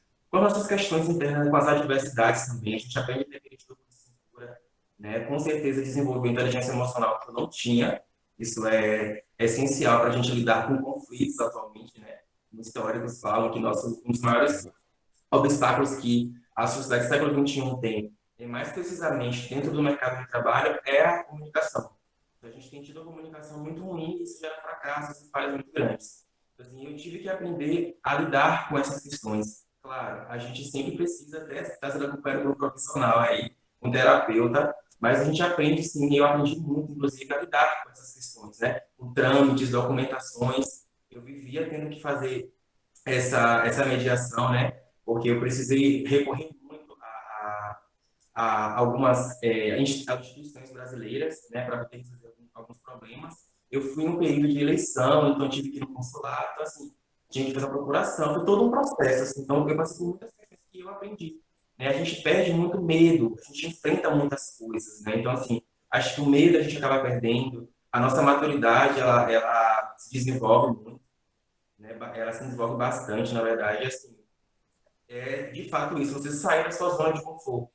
questões internas, com as adversidades também. A gente aprende a ter aquele tipo de cintura, né? Com certeza desenvolver inteligência emocional que eu não tinha. Isso é essencial para a gente lidar com conflitos atualmente, né? Os teóricos falam que um dos maiores obstáculos que a sociedade do século XXI tem, e mais precisamente dentro do mercado de trabalho, é a comunicação. Então, a gente tem tido uma comunicação muito ruim e isso gera fracassos e falhas muito grandes. Então, assim, eu tive que aprender a lidar com essas questões. Claro, a gente sempre precisa até estar sendo acompanhado por um profissional aí, um terapeuta, mas a gente aprende sim, e eu aprendi muito, inclusive, a lidar com essas questões, né? Com trâmites, documentações. Eu vivia tendo que fazer essa mediação, né? Porque eu precisei recorrer muito a algumas instituições brasileiras, né, para poder resolver alguns problemas. Eu fui em um período de eleição, então tive que ir no consulado, então, assim, tinha que fazer a procuração, foi todo um processo, assim, então eu passei por muitas coisas que eu aprendi. Né? A gente perde muito medo, a gente enfrenta muitas coisas, né? Então, assim, acho que o medo a gente acaba perdendo, a nossa maturidade, ela se desenvolve muito, né? Ela se desenvolve bastante, na verdade, assim, de fato isso, você sair da sua zona de conforto,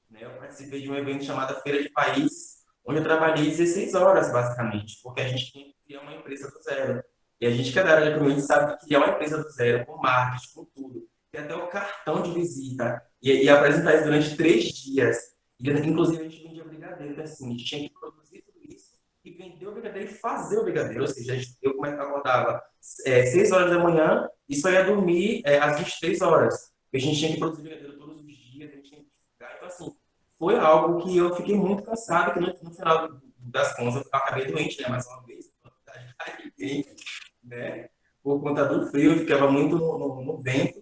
né? Eu participei de um evento chamado Feira de País, onde eu trabalhei 16 horas, basicamente, porque a gente tinha que criar uma empresa do zero. E a gente que é da área de economia, a gente sabe que criar uma empresa do zero, com marketing, com tudo, tem até o cartão de visita, e apresentar isso durante 3 dias. E, inclusive, a gente vendia brigadeiro, então, assim, a gente tinha que produzir tudo isso e vender o brigadeiro e fazer o brigadeiro. Ou seja, eu acordava 6 horas da manhã e só ia dormir às 23 horas. Porque a gente tinha que produzir brigadeiro todos os dias, a gente tinha que divulgar. Então, assim, foi algo que eu fiquei muito cansado, que no final das contas eu acabei doente, né? Mais uma vez, né? Por conta do frio, eu ficava muito no vento,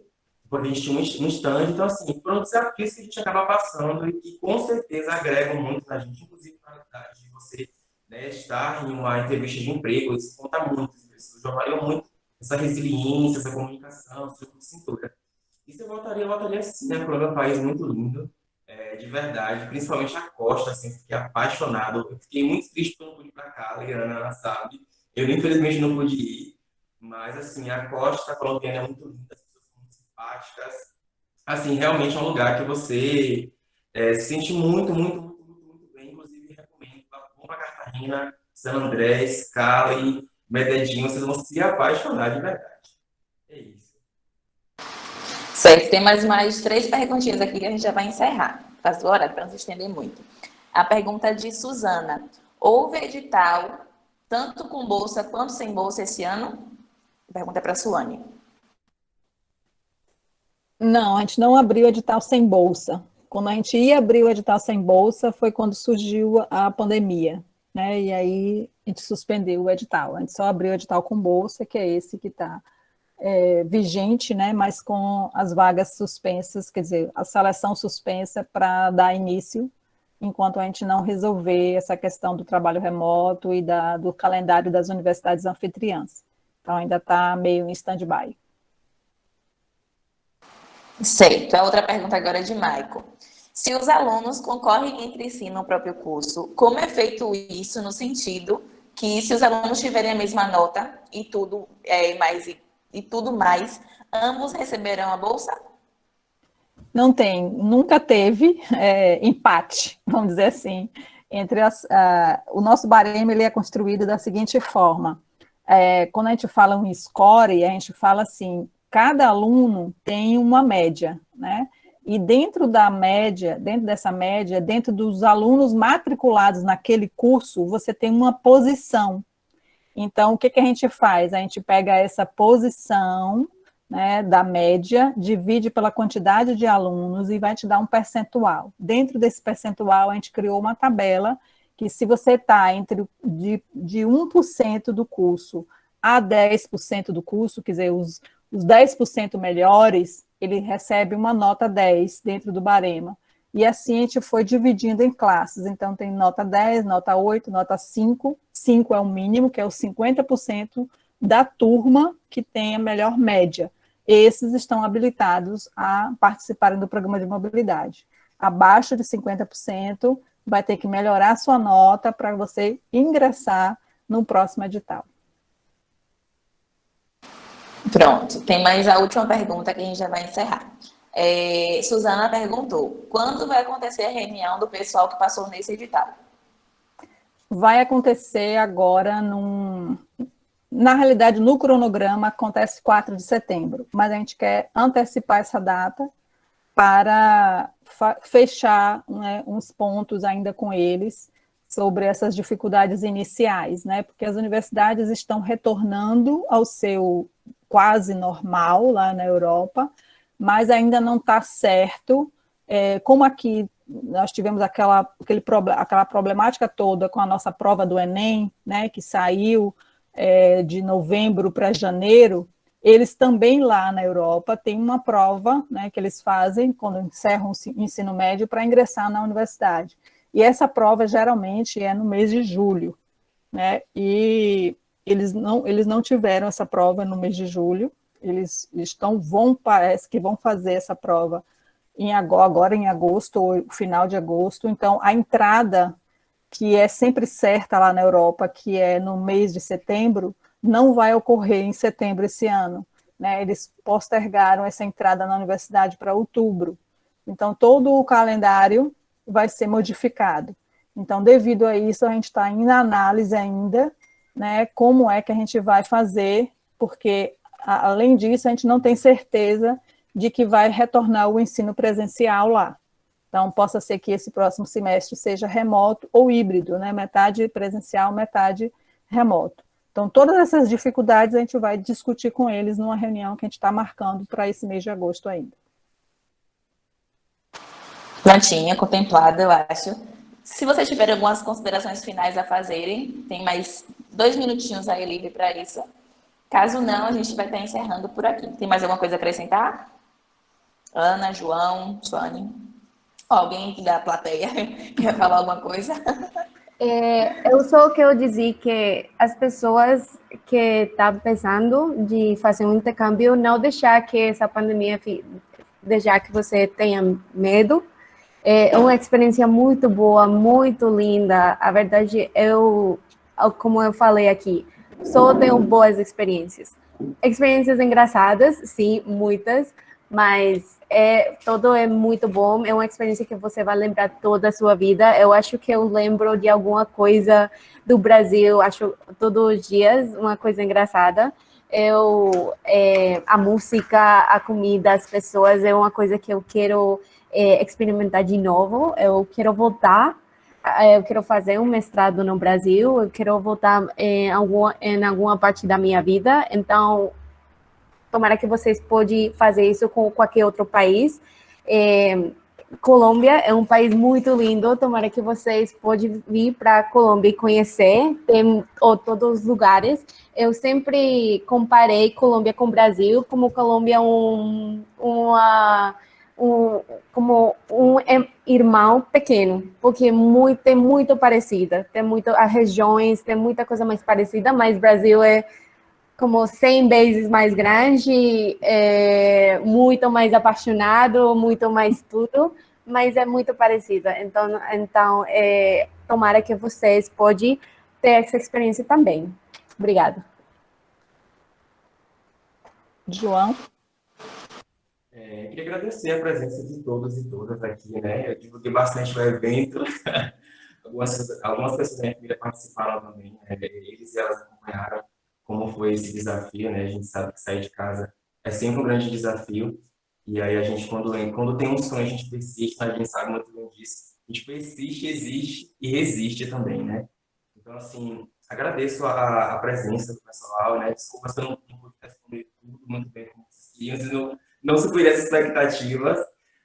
porque a gente tinha um stand. Então, assim, foram desafios que a gente acaba passando e que com certeza agregam muito na gente, inclusive para a habilidade de você, né, estar em uma entrevista de emprego. Isso conta muito, as pessoas já avaliam muito essa resiliência, essa comunicação, essa jogo de cintura. E se eu voltaria sim, né? Porque é um país muito lindo, de verdade, principalmente a costa, assim, eu fiquei apaixonado. Eu fiquei muito triste por não pude ir para cá, a Liana, ela sabe. Eu, infelizmente, não pude ir, mas, assim, a costa colombiana é muito linda, as pessoas são muito simpáticas. Assim, realmente é um lugar que você se sente muito, muito, muito, muito, muito bem. Inclusive, recomendo, vão para Cartagena, San Andrés, Cali, Medellín, vocês vão se apaixonar de verdade. É isso. Certo, tem mais 3 perguntinhas aqui que a gente já vai encerrar. Faz o horário para não se estender muito. A pergunta de Suzana. Houve edital, tanto com bolsa quanto sem bolsa esse ano? A pergunta é para a Suane. Não, a gente não abriu edital sem bolsa. Quando a gente ia abrir o edital sem bolsa foi quando surgiu a pandemia, né? E aí a gente suspendeu o edital. A gente só abriu o edital com bolsa, que é esse que está vigente, né? Mas com as vagas suspensas, quer dizer, a seleção suspensa para dar início, enquanto a gente não resolver essa questão do trabalho remoto e do calendário das universidades anfitriãs. Então ainda está meio em stand-by. Certo. A outra pergunta agora é de Maico. Se os alunos concorrem entre si no próprio curso, como é feito isso no sentido que se os alunos tiverem a mesma nota e tudo mais, ambos receberão a bolsa? Não tem, nunca teve empate, vamos dizer assim, entre o nosso baremo ele é construído da seguinte forma, quando a gente fala um score, a gente fala assim, cada aluno tem uma média, né? E dentro dessa média, dentro dos alunos matriculados naquele curso, você tem uma posição. Então, o que a gente faz? A gente pega essa posição, né, da média, divide pela quantidade de alunos e vai te dar um percentual. Dentro desse percentual, a gente criou uma tabela que se você está de 1% do curso a 10% do curso, quer dizer, os 10% melhores, ele recebe uma nota 10 dentro do barema. E assim a gente foi dividindo em classes. Então, tem nota 10, nota 8, nota 5. 5 é o mínimo, que é os 50% da turma que tem a melhor média. esses estão habilitados a participarem do programa de mobilidade. Abaixo de 50%, vai ter que melhorar a sua nota para você ingressar no próximo edital. Pronto, tem mais a última pergunta que a gente já vai encerrar. Suzana perguntou, quando vai acontecer a reunião do pessoal que passou nesse edital? Vai acontecer agora na realidade, no cronograma, acontece 4 de setembro, mas a gente quer antecipar essa data para fechar, né, uns pontos ainda com eles sobre essas dificuldades iniciais, né, porque as universidades estão retornando ao seu quase normal lá na Europa, mas ainda não está certo, como aqui nós tivemos aquela problemática toda com a nossa prova do Enem, né, que saiu de novembro para janeiro, eles também lá na Europa têm uma prova, né, que eles fazem quando encerram o ensino médio para ingressar na universidade. E essa prova geralmente é no mês de julho, né, e eles não tiveram essa prova no mês de julho, parece que vão fazer essa prova agora em agosto, ou final de agosto, então a entrada que é sempre certa lá na Europa, que é no mês de setembro, não vai ocorrer em setembro esse ano, né? Eles postergaram essa entrada na universidade para outubro. Então, todo o calendário vai ser modificado. Então, devido a isso, a gente está em análise ainda, né? Como é que a gente vai fazer, porque, além disso, a gente não tem certeza de que vai retornar o ensino presencial lá. Então, possa ser que esse próximo semestre seja remoto ou híbrido, né? Metade presencial, metade remoto. Então, todas essas dificuldades a gente vai discutir com eles numa reunião que a gente está marcando para esse mês de agosto ainda. Plantinha, contemplada, eu acho. Se vocês tiverem algumas considerações finais a fazerem, tem mais 2 minutinhos aí livre para isso. Caso não, a gente vai estar encerrando por aqui. Tem mais alguma coisa a acrescentar? Ana, João, Suane? Alguém da plateia quer falar alguma coisa? Eu só quero dizer que as pessoas que estão pensando de fazer um intercâmbio, não deixar que essa pandemia, deixar que você tenha medo. É uma experiência muito boa, muito linda. A verdade, como eu falei aqui, só tenho boas experiências. Experiências engraçadas, sim, muitas, mas tudo é muito bom. É uma experiência que você vai lembrar toda a sua vida. Eu acho que eu lembro de alguma coisa do Brasil, acho todos os dias uma coisa engraçada. A música, a comida, as pessoas é uma coisa que eu quero experimentar de novo. Eu quero voltar. Eu quero fazer um mestrado no Brasil. Eu quero voltar em alguma parte da minha vida. Então, tomara que vocês possam fazer isso com qualquer outro país. Colômbia é um país muito lindo. Tomara que vocês possam vir para a Colômbia e conhecer. Tem todos os lugares. Eu sempre comparei Colômbia com o Brasil, como Colômbia como um irmão pequeno, porque é muito parecida. Tem as regiões, tem muita coisa mais parecida, mas o Brasil é como 100 vezes mais grande, muito mais apaixonado, muito mais tudo, mas é muito parecida. Então tomara que vocês possam ter essa experiência também. Obrigada. João? Queria agradecer a presença de todos e todas aqui, né? Eu divulguei bastante o evento. Algumas pessoas da minha família participaram também, né? Eles e elas acompanharam como foi esse desafio, né? A gente sabe que sair de casa é sempre um grande desafio. E aí a gente, quando tem um sonho, a gente persiste, a gente sabe muito bem disso. A gente persiste, existe e resiste também, né? Então, assim, agradeço a presença do pessoal, né? Desculpa se eu não pude responder tudo muito bem como vocês queriam, não superi as expectativas,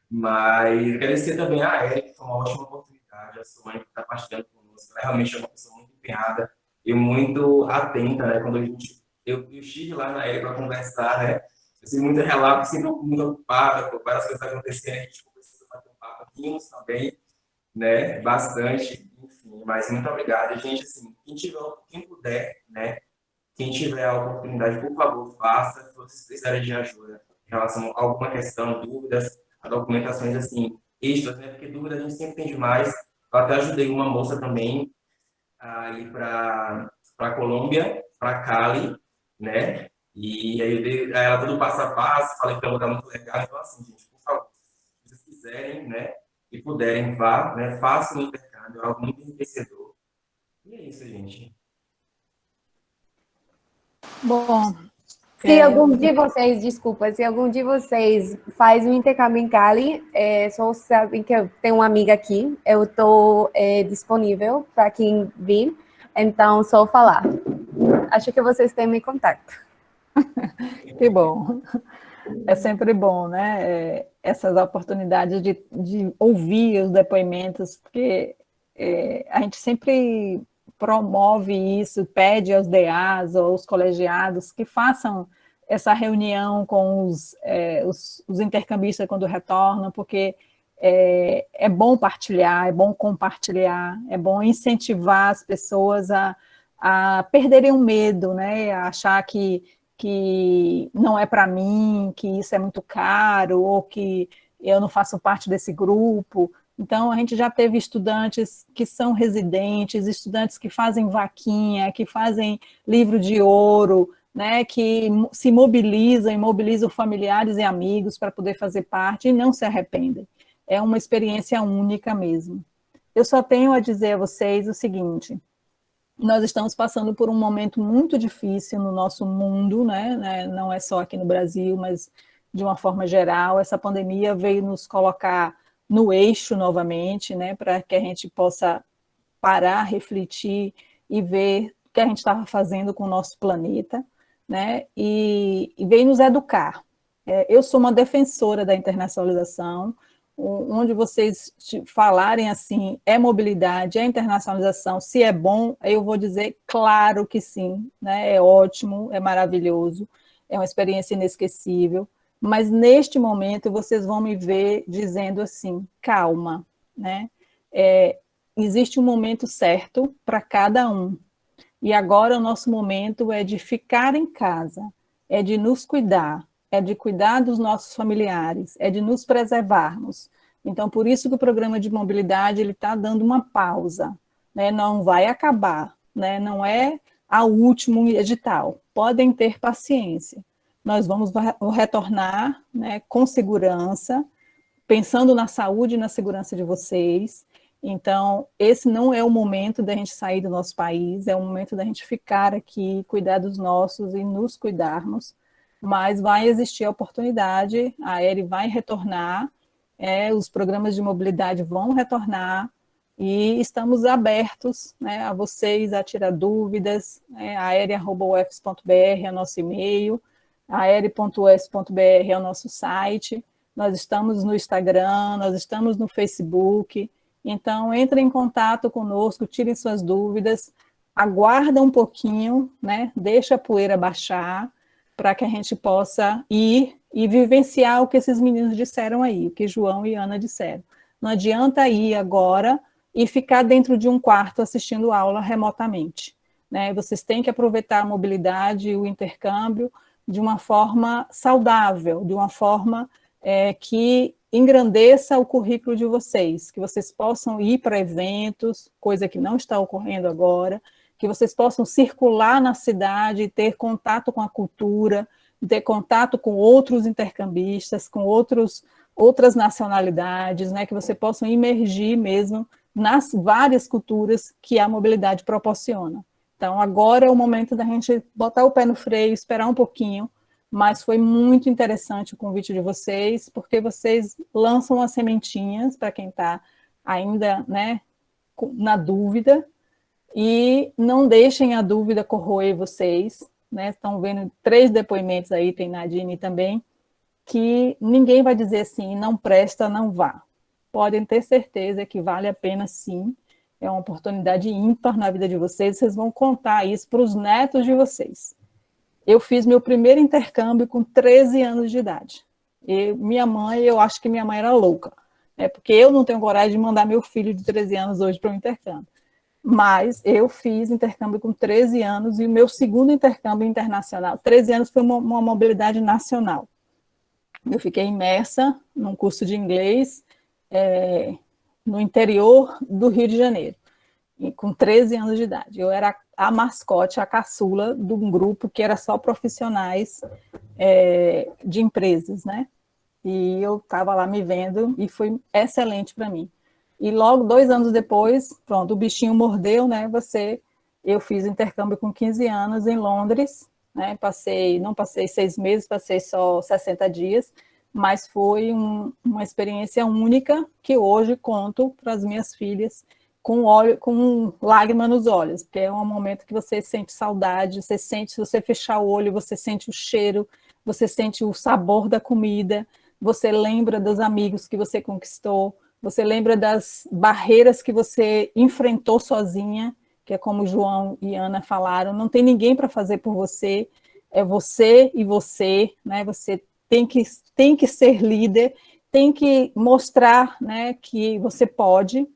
mas agradecer também a Eric, que foi uma ótima oportunidade, a Suane que está partilhando conosco. Ela realmente é uma pessoa muito empenhada e muito atenta, né? Quando eu estive lá na Eric para conversar, né? Eu tive muito relato, sempre muito ocupada, com várias coisas acontecendo, a gente começou a bater um papo, vimos também, né? Bastante, enfim, mas muito obrigado. Gente, assim, quem puder, né? Quem tiver a oportunidade, por favor, faça. Se vocês precisarem de ajuda em relação a alguma questão, dúvidas, a documentações, assim, extras, né? Porque dúvida a gente sempre tem demais. Eu até ajudei uma moça também a ir para a Colômbia, para Cali, né? E aí eu dei a ela todo passo a passo, falei que é um lugar muito legal. Então, assim, gente, por favor, se vocês quiserem, né, e puderem, vá, né, façam o intercâmbio, é algo muito enriquecedor. E é isso, gente. Bom, Se algum de vocês, desculpa, se algum de vocês faz um intercâmbio em Cali, só sabem que eu tenho uma amiga aqui, eu estou disponível para quem vir, então só falar. Acho que vocês têm meu contato. que bom. É sempre bom, né? Essas oportunidades de ouvir os depoimentos, porque a gente sempre promove isso, pede aos DAs ou aos colegiados que façam essa reunião com os intercambistas quando retornam, porque é bom partilhar, é bom compartilhar, é bom incentivar as pessoas a perderem o medo, né? A achar que não é para mim, que isso é muito caro, ou que eu não faço parte desse grupo. Então, a gente já teve estudantes que são residentes, estudantes que fazem vaquinha, que fazem livro de ouro, né, que se mobilizam e mobilizam familiares e amigos para poder fazer parte e não se arrependem. É uma experiência única mesmo. Eu só tenho a dizer a vocês o seguinte: nós estamos passando por um momento muito difícil no nosso mundo, né? Não é só aqui no Brasil, mas de uma forma geral. Essa pandemia veio nos colocar no eixo novamente, né? Para que a gente possa parar, refletir e ver o que a gente estava fazendo com o nosso planeta, né? E veio nos educar. Eu sou uma defensora da internacionalização. Onde vocês falarem assim, é mobilidade, é internacionalização, se é bom, eu vou dizer claro que sim, né? É ótimo, é maravilhoso, é uma experiência inesquecível, mas neste momento vocês vão me ver dizendo assim, calma, né? Existe um momento certo para cada um, e agora o nosso momento é de ficar em casa, é de nos cuidar, é de cuidar dos nossos familiares, é de nos preservarmos. Então, por isso que o programa de mobilidade ele está dando uma pausa, né? Não vai acabar, né? Não é a último edital. Podem ter paciência. Nós vamos retornar, né, com segurança, pensando na saúde e na segurança de vocês. Então, esse não é o momento da gente sair do nosso país, é o momento da gente ficar aqui, cuidar dos nossos e nos cuidarmos. Mas vai existir a oportunidade, a Eri vai retornar, os programas de mobilidade vão retornar, e estamos abertos, né, a vocês a tirar dúvidas, aere@ufs.br é o nosso e-mail, aere.ufs.br é o nosso site, nós estamos no Instagram, nós estamos no Facebook, então entrem em contato conosco, tirem suas dúvidas, aguarda um pouquinho, né, deixa a poeira baixar, para que a gente possa ir e vivenciar o que esses meninos disseram aí, o que João e Ana disseram. Não adianta ir agora e ficar dentro de um quarto assistindo aula remotamente, né? Vocês têm que aproveitar a mobilidade e o intercâmbio de uma forma saudável, de uma forma que engrandeça o currículo de vocês, que vocês possam ir para eventos, coisa que não está ocorrendo agora, que vocês possam circular na cidade e ter contato com a cultura, ter contato com outros intercambistas, com outras nacionalidades, né, que vocês possam imergir mesmo nas várias culturas que a mobilidade proporciona. Então, agora é o momento da gente botar o pé no freio, esperar um pouquinho, mas foi muito interessante o convite de vocês, porque vocês lançam as sementinhas para quem está ainda, né, na dúvida, e não deixem a dúvida corroer vocês, né? Estão vendo 3 depoimentos aí, tem Nadine também, que ninguém vai dizer assim, não presta, não vá. Podem ter certeza que vale a pena sim, é uma oportunidade ímpar na vida de vocês, vocês vão contar isso para os netos de vocês. Eu fiz meu primeiro intercâmbio com 13 anos de idade. E minha mãe, eu acho que minha mãe era louca, né? Porque eu não tenho coragem de mandar meu filho de 13 anos hoje para o intercâmbio. Mas eu fiz intercâmbio com 13 anos, e o meu segundo intercâmbio internacional, 13 anos, foi uma mobilidade nacional. Eu fiquei imersa num curso de inglês no interior do Rio de Janeiro, com 13 anos de idade. Eu era a mascote, a caçula de um grupo que era só profissionais de empresas, né? E eu estava lá me vendo e foi excelente para mim. E logo, 2 anos depois, pronto, o bichinho mordeu, né? Eu fiz intercâmbio com 15 anos em Londres, né? Não passei 6 meses, passei só 60 dias, mas foi uma experiência única que hoje conto para as minhas filhas com lágrima nos olhos, porque é um momento que você sente saudade, você sente, se você fechar o olho, você sente o cheiro, você sente o sabor da comida, você lembra dos amigos que você conquistou, você lembra das barreiras que você enfrentou sozinha, que é como o João e Ana falaram, não tem ninguém para fazer por você, é você e você, né? Você tem que ser líder, tem que mostrar, né, que você pode.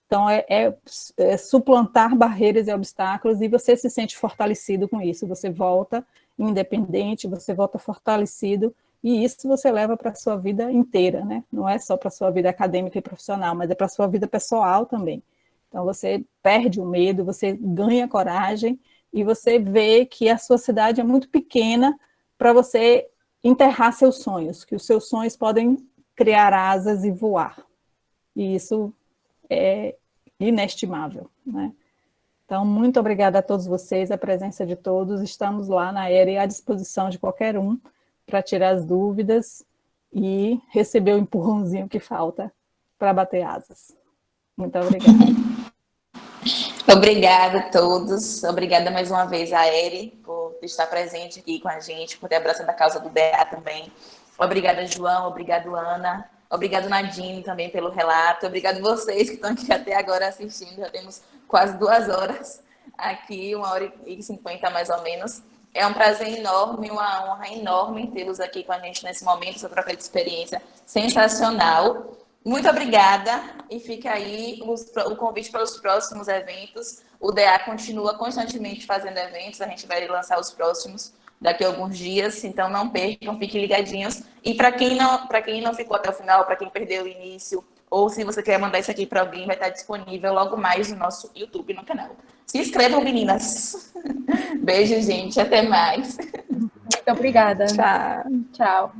Então, é suplantar barreiras e obstáculos, e você se sente fortalecido com isso, você volta independente, você volta fortalecido, e isso você leva para a sua vida inteira, né? Não é só para a sua vida acadêmica e profissional, mas é para a sua vida pessoal também. Então, você perde o medo, você ganha coragem, e você vê que a sua cidade é muito pequena para você enterrar seus sonhos, que os seus sonhos podem criar asas e voar. E isso é inestimável, né? Então, muito obrigada a todos vocês, a presença de todos. Estamos lá na Aerie à disposição de qualquer um para tirar as dúvidas e receber o empurrãozinho que falta para bater asas. Muito obrigada. Obrigada a todos. Obrigada mais uma vez a Aerie por estar presente aqui com a gente, por ter abraçado a causa do DA também. Obrigada, João. Obrigado, Ana. Obrigado, Nadine, também pelo relato. Obrigado vocês que estão aqui até agora assistindo. Já temos quase 2 horas aqui, 1h50 mais ou menos. É um prazer enorme, uma honra enorme tê-los aqui com a gente nesse momento, essa troca de experiência sensacional. Muito obrigada, e fica aí o convite para os próximos eventos. O DA continua constantemente fazendo eventos, a gente vai lançar os próximos daqui a alguns dias, então não percam, fiquem ligadinhos. E para quem não ficou até o final, para quem perdeu o início, ou se você quer mandar isso aqui para alguém, vai estar disponível logo mais no nosso YouTube, no canal. Se inscrevam, meninas. Beijo, gente, até mais. Muito obrigada. Tchau. Tchau.